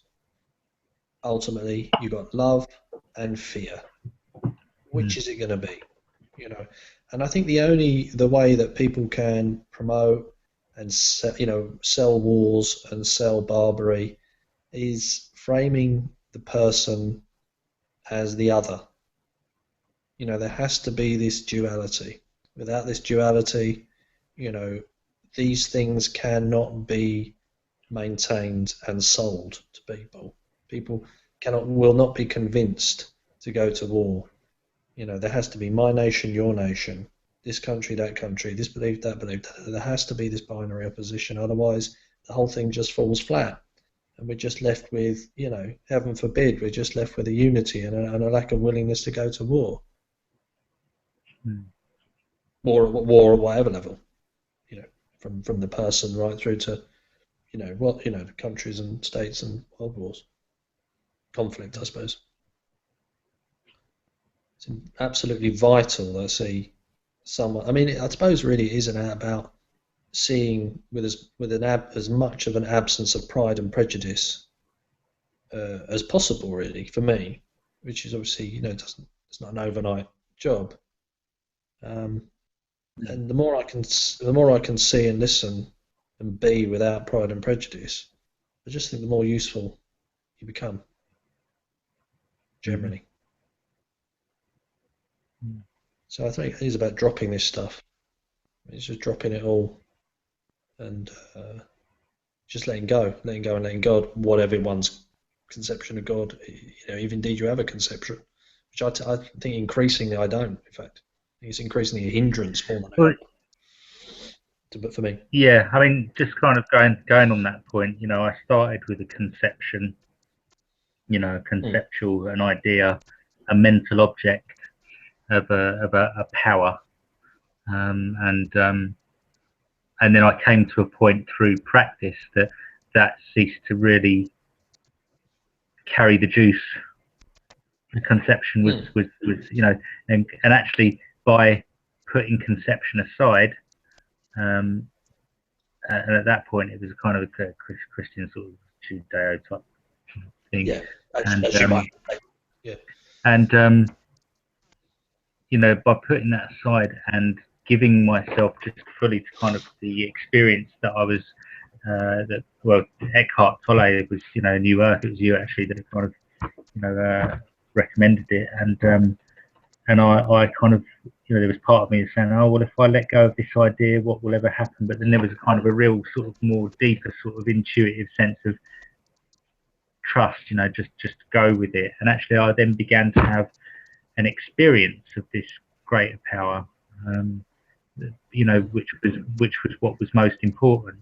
A: Ultimately, you've got love and fear. Which is it going to be? And I think the way that people can promote and sell wars and sell Barbary is framing the person as the other. There has to be this duality. Without this duality, these things cannot be maintained and sold to people. People will not be convinced to go to war. There has to be my nation, your nation, this country, that country, this belief, that belief. There has to be this binary opposition. Otherwise, the whole thing just falls flat. And we're just left with, heaven forbid, we're just left with a unity and a lack of willingness to go to war. War at whatever level, from the person right through to the countries and states and world wars, conflict, I suppose. It's absolutely vital that I see someone. I mean, I suppose really it isn't about seeing as much of an absence of pride and prejudice as possible, really, for me, which is obviously it's not an overnight job. And the more I can see and listen and be without pride and prejudice, I just think the more useful you become generally. So I think it is about dropping this stuff. It's just dropping it all and just letting go and letting God, what everyone's conception of God, if indeed you have a conception, which I think increasingly I don't. In fact, I think it's increasingly a hindrance more than a help. But for me,
B: yeah, I mean, just kind of going on that point, I started with a conception, an idea, a mental object of a power, and then I came to a point through practice that ceased to really carry the juice. The conception was and actually by putting conception aside, and at that point it was kind of a Christian sort of Judeo type thing.
A: Yeah, as you might. Yeah.
B: And by putting that aside and giving myself just fully to kind of the experience that I was Eckhart Tolle was New Earth. It was you actually that kind of recommended it, and I kind of there was part of me saying, oh well, if I let go of this idea, what will ever happen? But then there was kind of a real sort of more deeper sort of intuitive sense of trust, just go with it. And actually I then began to have an experience of this greater power, which was what was most important.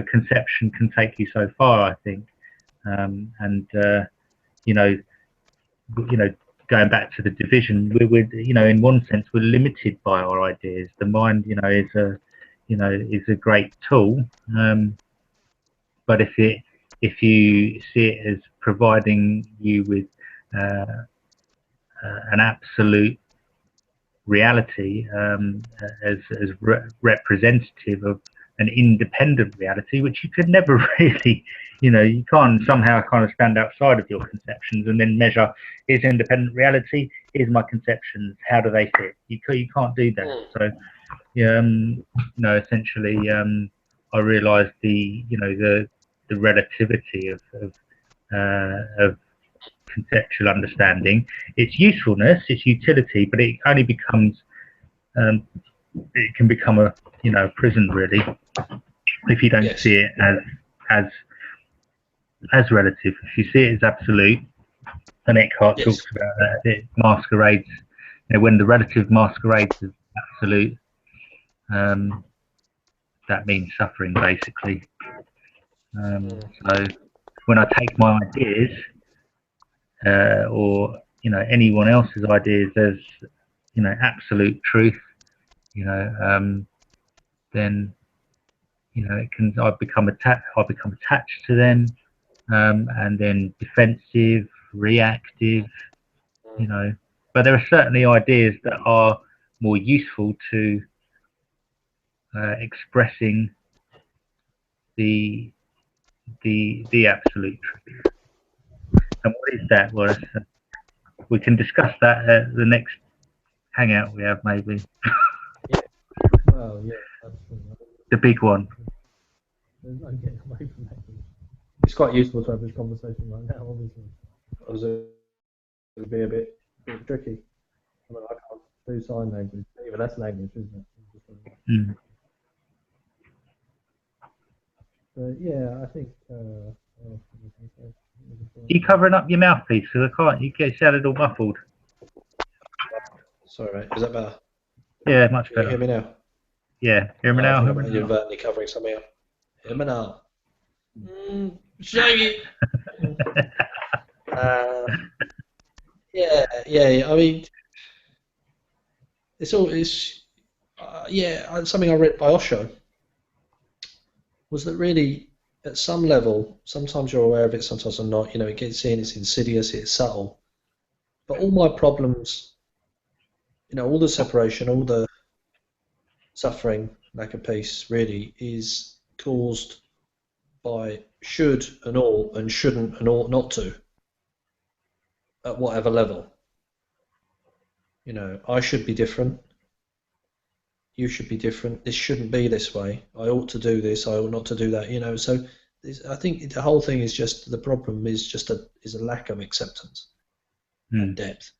B: Conception can take you so far, I think, and going back to the division, we're in one sense we're limited by our ideas. The mind, is a great tool, but if you see it as providing you with an absolute reality, as representative of an independent reality, which you could never really, you can't somehow kind of stand outside of your conceptions and then measure, here's independent reality, here's my conceptions, how do they fit? You can't do that. So, essentially, I realised the relativity of conceptual understanding, its usefulness, its utility, but it only becomes it can become a prison really if you don't see it as relative. If you see it as absolute, and Eckhart talks about that, it masquerades when the relative masquerades as absolute, that means suffering basically. So when I take my ideas or anyone else's ideas as absolute truth, then I become attached to them, and then defensive, reactive, but there are certainly ideas that are more useful to expressing the absolute truth. And what is that? Well, we can discuss that at the next hangout we have, maybe.
A: Well, yeah, absolutely.
B: The big one.
A: There's no getting away from that. It's quite useful to have this conversation right now, obviously. It would be a bit tricky. I mean, I can't do sign language. Even that's language, isn't it? But yeah, I think. Are
B: you covering up your mouthpiece? Because I can't. You get sounded all muffled.
A: Sorry, mate. Is that better?
B: Yeah, much better.
A: Can you hear me now?
B: Yeah, hear me now.
A: I'm inadvertently covering something up. Hear me now. Shaggy. Yeah. I mean, it's something I read by Osho was that really at some level, sometimes you're aware of it, sometimes you're not. It gets in, it's insidious, it's subtle. But all my problems, all the separation, all the suffering, lack of peace, really is caused by should and ought and shouldn't and ought not to at whatever level. I should be different. You should be different. This shouldn't be this way. I ought to do this. I ought not to do that. So I think the whole thing is just the problem is just a lack of acceptance and depth,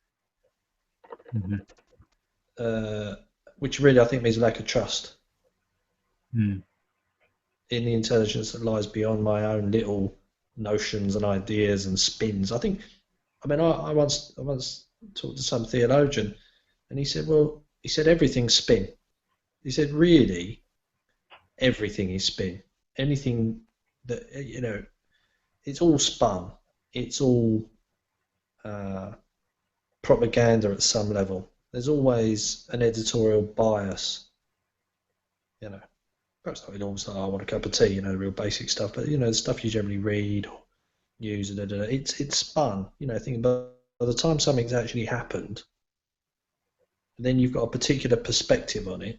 A: which really I think means a lack of trust in the intelligence that lies beyond my own little notions and ideas and spins. I once talked to some theologian, and he said everything's spin. He said really everything is spin. Anything that it's all spun. It's all propaganda at some level. There's always an editorial bias. Perhaps not always like I want a cup of tea. The real basic stuff, but the stuff you generally read or use, it's spun. Thinking by the time something's actually happened, then you've got a particular perspective on it,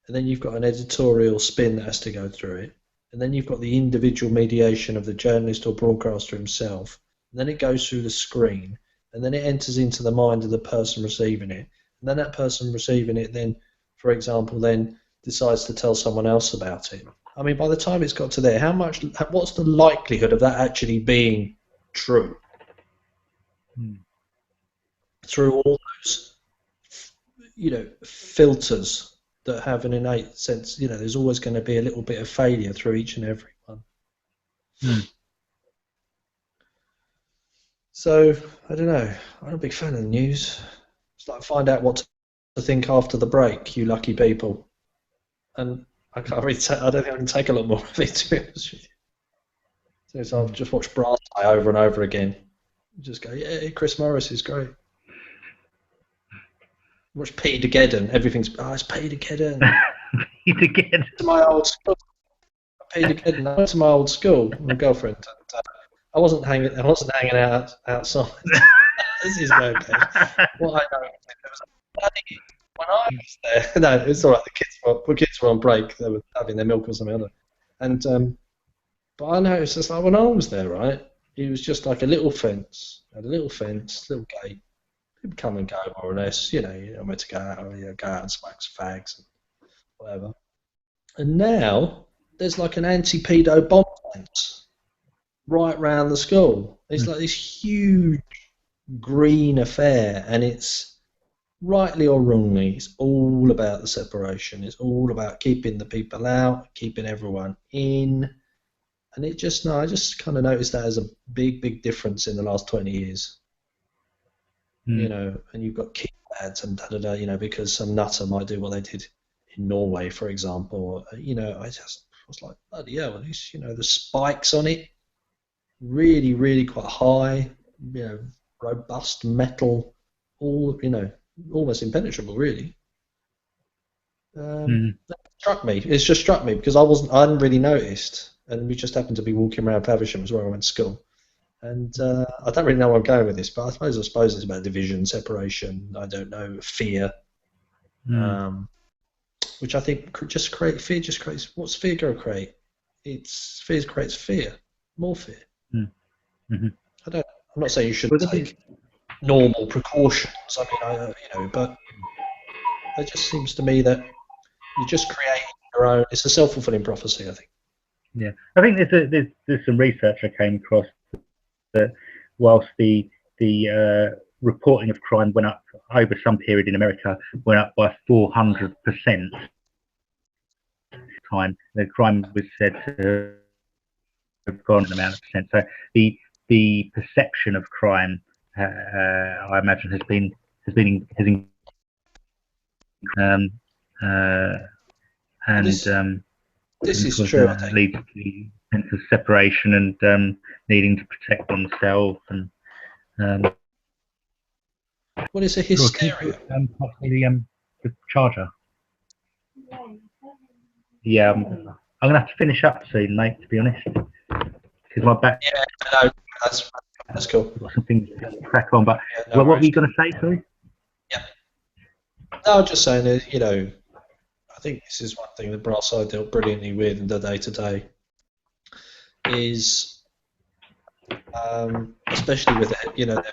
A: and then you've got an editorial spin that has to go through it, and then you've got the individual mediation of the journalist or broadcaster himself, and then it goes through the screen, and then it enters into the mind of the person receiving it, and then that person receiving it then, for example, then decides to tell someone else about it. By the time it's got to there, what's the likelihood of that actually being true? Through all those, filters that have an innate sense, there's always going to be a little bit of failure through each and every one. So, I don't know. I'm not a big fan of the news. It's like find out what to think after the break, you lucky people. And I don't think I can take a lot more of it, to be honest with you. So I've just watched Brass Eye over and over again. Just go, yeah, Chris Morris is great. Watch Peter Geddon. It's Peter Geddon.
B: Peter Geddon.
A: To my old school. Peter Geddon. I went to my old school with my girlfriend. And, I wasn't hanging out outside. This is no okay. What I know, when I was there, no, it's all right. The kids were on break. They were having their milk or something. And but I noticed it's like when I was there, right? It was just like a little fence, little gate. People come and go more or less. You know where to go out, or go out and smoke some fags and whatever. And now there's like an anti-pedo bomb fence right round the school. It's like this huge green affair, and it's rightly or wrongly, it's all about the separation. It's all about keeping the people out, keeping everyone in. And I just kind of noticed that as a big difference in the last 20 years. And you've got keypads and because some nutter might do what they did in Norway, for example. I was like, bloody hell, at least, the spikes on it, really quite high, robust metal, all, almost impenetrable, really. That struck me. It's just struck me because I hadn't really noticed, and we just happened to be walking around Faversham, where I went to school. And I don't really know where I'm going with this, but I suppose it's about division, separation. I don't know, fear, which I think fear just creates. What's fear going to create? Fear creates fear, more fear. I'm not saying you shouldn't take normal precautions. But it just seems to me that you just create your own. It's a self-fulfilling prophecy, I think.
B: Yeah, I think there's some research I came across that whilst the reporting of crime went up over some period in America, went up by 400%. The crime was said to have gone an amount of percent. So the perception of crime, I imagine, has
A: this is true. I think
B: leads to the sense of separation and needing to protect oneself and.
A: Well, it's a hysteria.
B: The charger. Yeah, I'm gonna have to finish up soon, mate. To be honest, because my back.
A: Yeah, no, that's cool.
B: I've got some things to crack on. But
A: Yeah, no
B: what were
A: worries.
B: you going to say, sorry?
A: Yeah. No, I'm just saying that, I think this is one thing that Brassai dealt brilliantly with in the day-to-day is, especially with it, the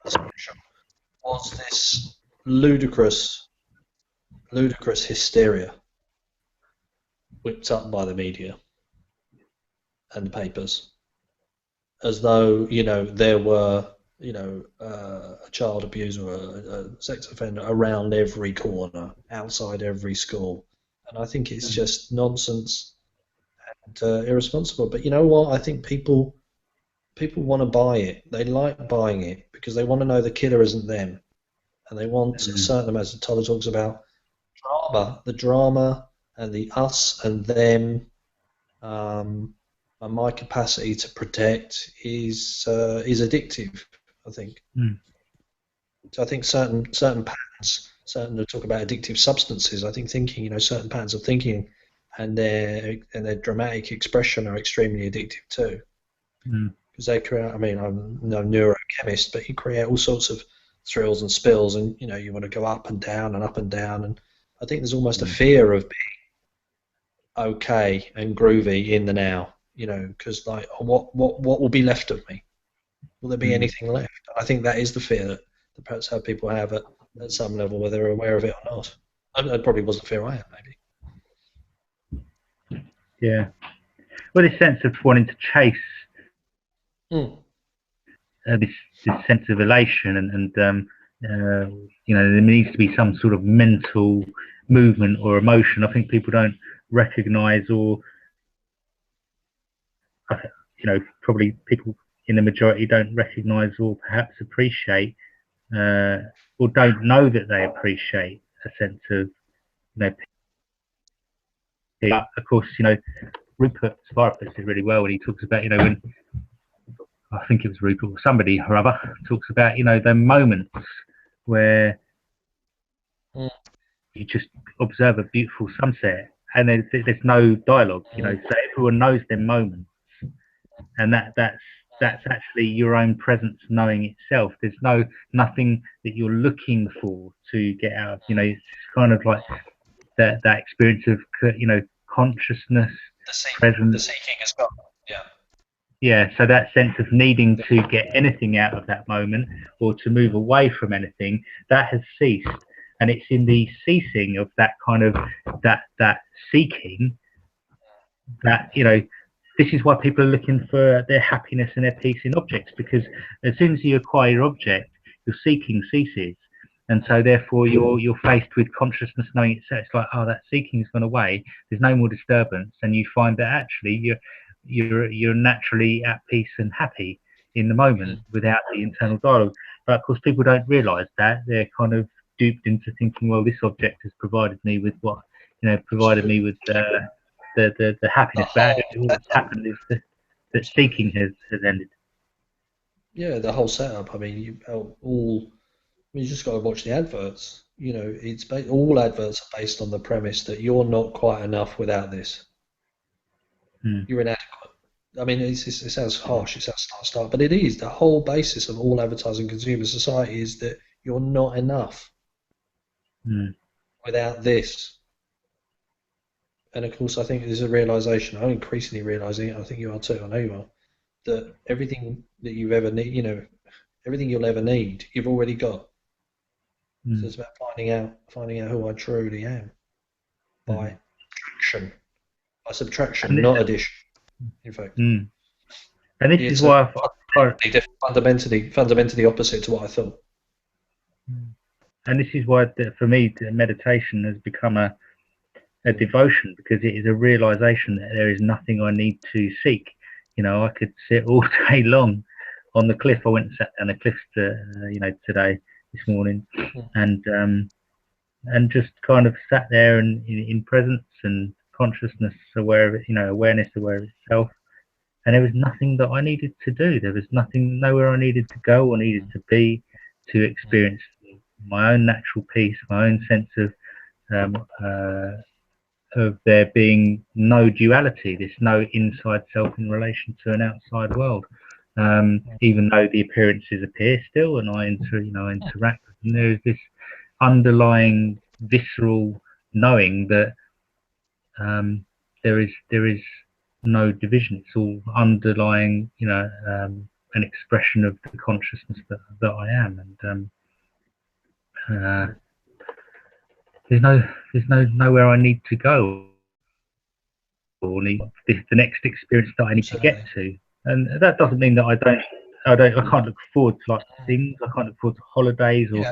A: spectrum, was this ludicrous hysteria whipped up by the media and the papers, as though, there were, a child abuser or a sex offender around every corner, outside every school. And I think it's just nonsense and irresponsible. But you know what? I think people want to buy it. They like buying it because they want to know the killer isn't them, and they want a certain amount. As Tyler talks about the drama, and the us and them, and my capacity to protect is addictive. I think. So I think certain patterns, they talk about addictive substances. I think thinking, certain patterns of thinking, and their dramatic expression are extremely addictive too. Because they create. I mean, I'm no neurochemist, but you create all sorts of thrills and spills, and you want to go up and down and up and down. And I think there's almost a fear of being okay and groovy in the now. Because like, what will be left of me? Will there be anything left? And I think that is the fear that perhaps how people have at some level, whether they're aware of it or not. That probably was the fear I had, maybe.
B: Yeah. Well, this sense of wanting to chase this sense of elation, and there needs to be some sort of mental movement or emotion. I think people don't recognise, or probably people in the majority don't recognise or perhaps appreciate, or don't know that they appreciate a sense of, but of course, Rupert Savara puts it really well when he talks about, when I think it was Rupert or somebody or other talks about, the moments where you just observe a beautiful sunset and there's no dialogue, so everyone knows their moments, and that's actually your own presence knowing itself. There's nothing that you're looking for to get out of, it's kind of like that experience of, consciousness, presence.
A: The seeking has gone.
B: Yeah, so that sense of needing to get anything out of that moment or to move away from anything, that has ceased. And it's in the ceasing of that kind of that seeking that, this is why people are looking for their happiness and their peace in objects, because as soon as you acquire your object, your seeking ceases. And so therefore you're faced with consciousness knowing itself. It's like, oh, that seeking has gone away. There's no more disturbance. And you find that actually you're naturally at peace and happy in the moment without the internal dialogue. But of course, people don't realise that. They're kind of duped into thinking, well, this object has provided me with what, provided me with the happiness. But actually, what's happened is that seeking has ended.
A: Yeah, the whole setup. I mean, you just got to watch the adverts. It's all adverts are based on the premise that you're not quite enough without this. You're inadequate. I mean, it sounds harsh, it sounds start, but it is. The whole basis of all advertising consumer society is that you're not enough without this. And of course, I think there's a realization. I'm increasingly realizing it. I think you are too. I know you are. That everything that you've ever need, everything you'll ever need, you've already got. So it's about finding out who I truly am by subtraction, not addition. In fact,
B: and this is why
A: fundamentally opposite to what I thought.
B: And this is why, for me, meditation has become a devotion, because it is a realization that there is nothing I need to seek. I could sit all day long on the cliff. I went and sat down the cliff, today, this morning, and just kind of sat there and in presence and consciousness, aware of it, awareness, aware of itself. And there was nothing that I needed to do. There was nowhere I needed to go or needed to be to experience my own natural peace, my own sense of there being no duality, this no inside self in relation to an outside world. Even though the appearances appear still, and I interact with them, there's this underlying visceral knowing that there is no division. It's all underlying, an expression of the consciousness that I am, and there's nowhere I need to go or need the next experience that I need to get to. And that doesn't mean that I can't look forward to like things. I can't look forward to holidays or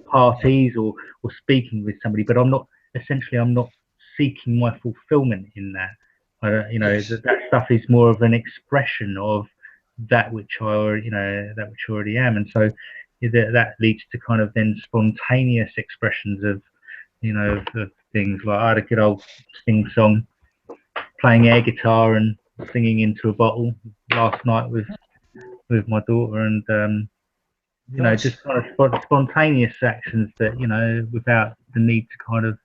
B: parties or speaking with somebody. But I'm not seeking my fulfillment in that. That stuff is more of an expression of that which I already am. And so that leads to kind of then spontaneous expressions of things. Like I had a good old sing song, playing air guitar and singing into a bottle last night with my daughter, and just kind of spontaneous actions that without the need to kind of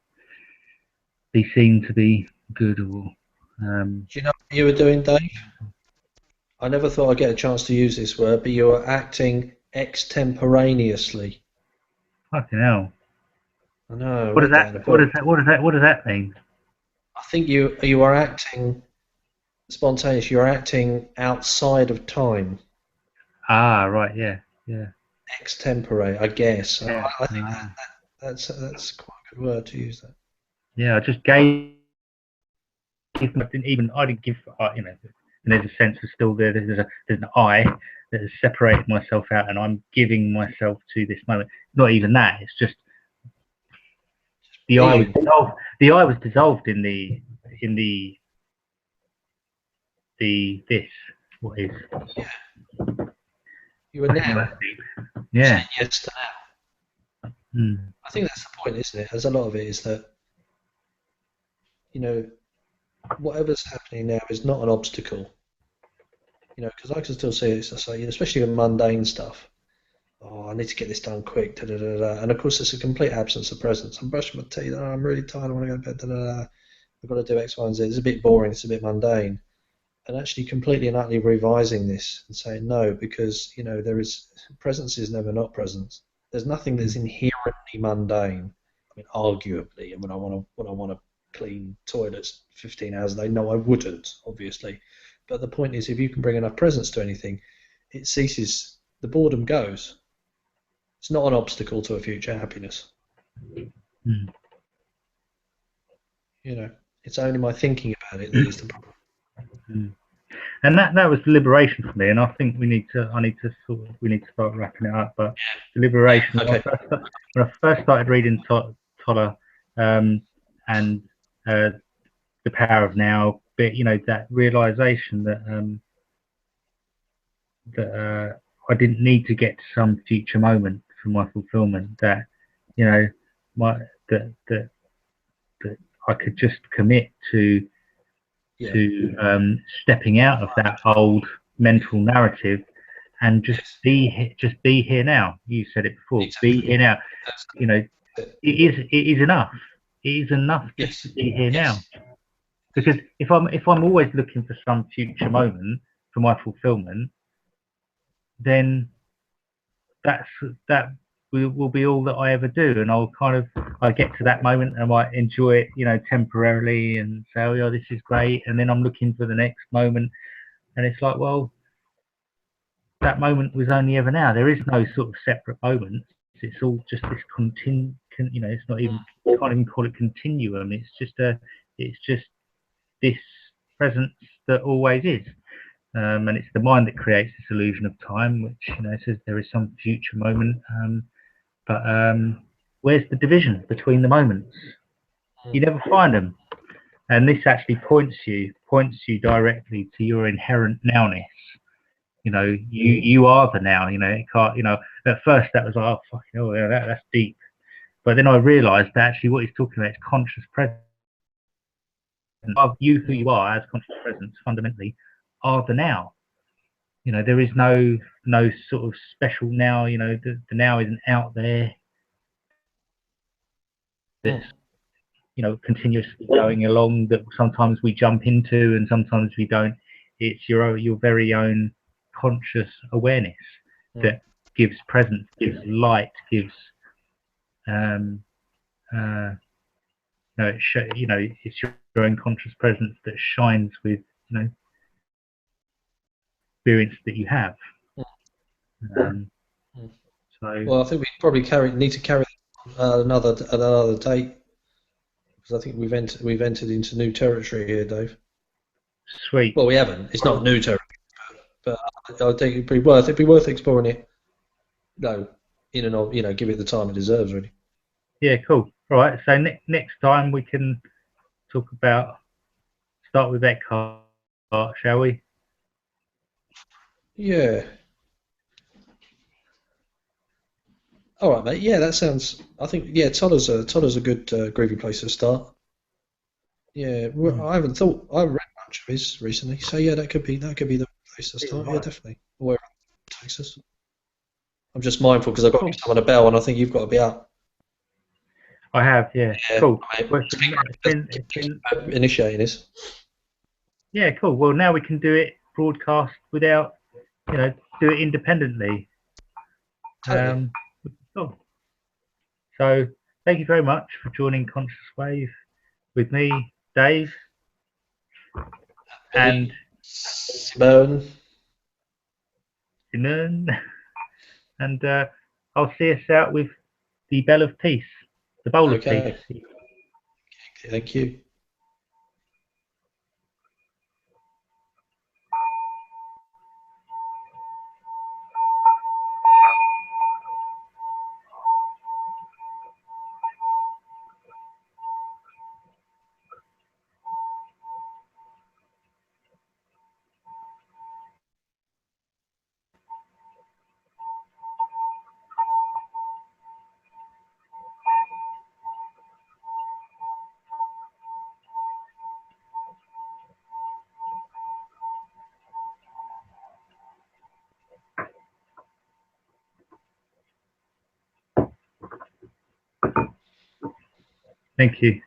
B: be seen to be good or.
A: Do you know what you were doing, Dave? I never thought I'd get a chance to use this word, but you were acting extemporaneously.
B: Fucking hell!
A: I know.
B: What does that mean?
A: I think you are acting spontaneous. You're acting outside of time.
B: Ah, right. Yeah.
A: Extempore, I guess.
B: Yeah.
A: I think that's quite a good word to use. That.
B: Yeah, I just gave. I didn't give. And there's a sense of still there. There's an I that has separated myself out, and I'm giving myself to this moment. Not even that. It's just the I was dissolved. The I was dissolved in the this. What is?
A: Yeah. You were now.
B: Yeah.
A: Yes to now. I think that's the point, isn't it? As a lot of it is that whatever's happening now is not an obstacle. Because I can still see it, especially with mundane stuff. Oh, I need to get this done quick. Da, da, da, da. And of course, it's a complete absence of presence. I'm brushing my teeth. Oh, I'm really tired. I want to go to bed. Da, da, da. I've got to do X, Y, and Z. It's a bit boring. It's a bit mundane. And actually, completely and utterly revising this and saying no, because there is presence is never not presence. There's nothing that's inherently mundane. I mean, arguably, and when I want to clean toilets 15 hours a day, no, I wouldn't, obviously. But the point is, if you can bring enough presence to anything, it ceases. The boredom goes. It's not an obstacle to a future happiness. It's only my thinking about it that is the problem.
B: And that was the liberation for me, and I think we need to start wrapping it up. But the liberation, when I first started reading Toller, and The Power of Now, but that realization that I didn't need to get to some future moment for my fulfillment. That that I could just commit to stepping out of that old mental narrative and just be here now. You said it before. Be here now. It is enough. It is enough just to be here now. Because if I'm always looking for some future moment for my fulfillment, then that will be all that I ever do, and I get to that moment and I might enjoy it, temporarily and say, oh yeah, this is great, and then I'm looking for the next moment, and it's like, well, that moment was only ever now. There is no sort of separate moments. It's all just this it's not even, you can't even call it continuum. It's just this presence that always is. And it's the mind that creates this illusion of time, which says there is some future moment, but where's the division between the moments? You never find them, and this actually points you directly to your inherent nowness. You are the now. It can't. At first that was like, oh fucking hell, yeah, that's deep, but then I realised that actually what he's talking about is conscious presence. Of you, who you are as conscious presence, fundamentally, are the now. There is no sort of special now. The now isn't out there. continuously going along that sometimes we jump into and sometimes we don't. It's your very own conscious awareness that gives presence, gives light, gives it's your own conscious presence that shines with experience that you have.
A: Well, I think we probably need to carry another date, because I think we've entered into new territory here, Dave.
B: Sweet.
A: Well, we haven't. It's not new territory, but I think it'd be worth exploring it. In and of, give it the time it deserves, really.
B: Yeah, cool. All right. So next time we can start with Eckhart, shall we?
A: Yeah. All right, mate. Yeah, that sounds. I think Toller's a good groovy place to start. Yeah, I haven't read much of his recently, so yeah, that could be the place to start. Yeah, definitely. Wherever it takes us. I'm just mindful because I've got to give someone a bell, and I think you've got to be out.
B: I have, yeah. Cool. Well,
A: it's been initiating this.
B: Yeah, cool. Well, now we can do it broadcast without, do it independently.
A: Totally.
B: Cool. So, thank you very much for joining Conscious Wave with me, Dave, and
A: Simone.
B: And I'll see us out with the Bell of Peace, the Bowl of Peace.
A: Thank you.
B: Thank you.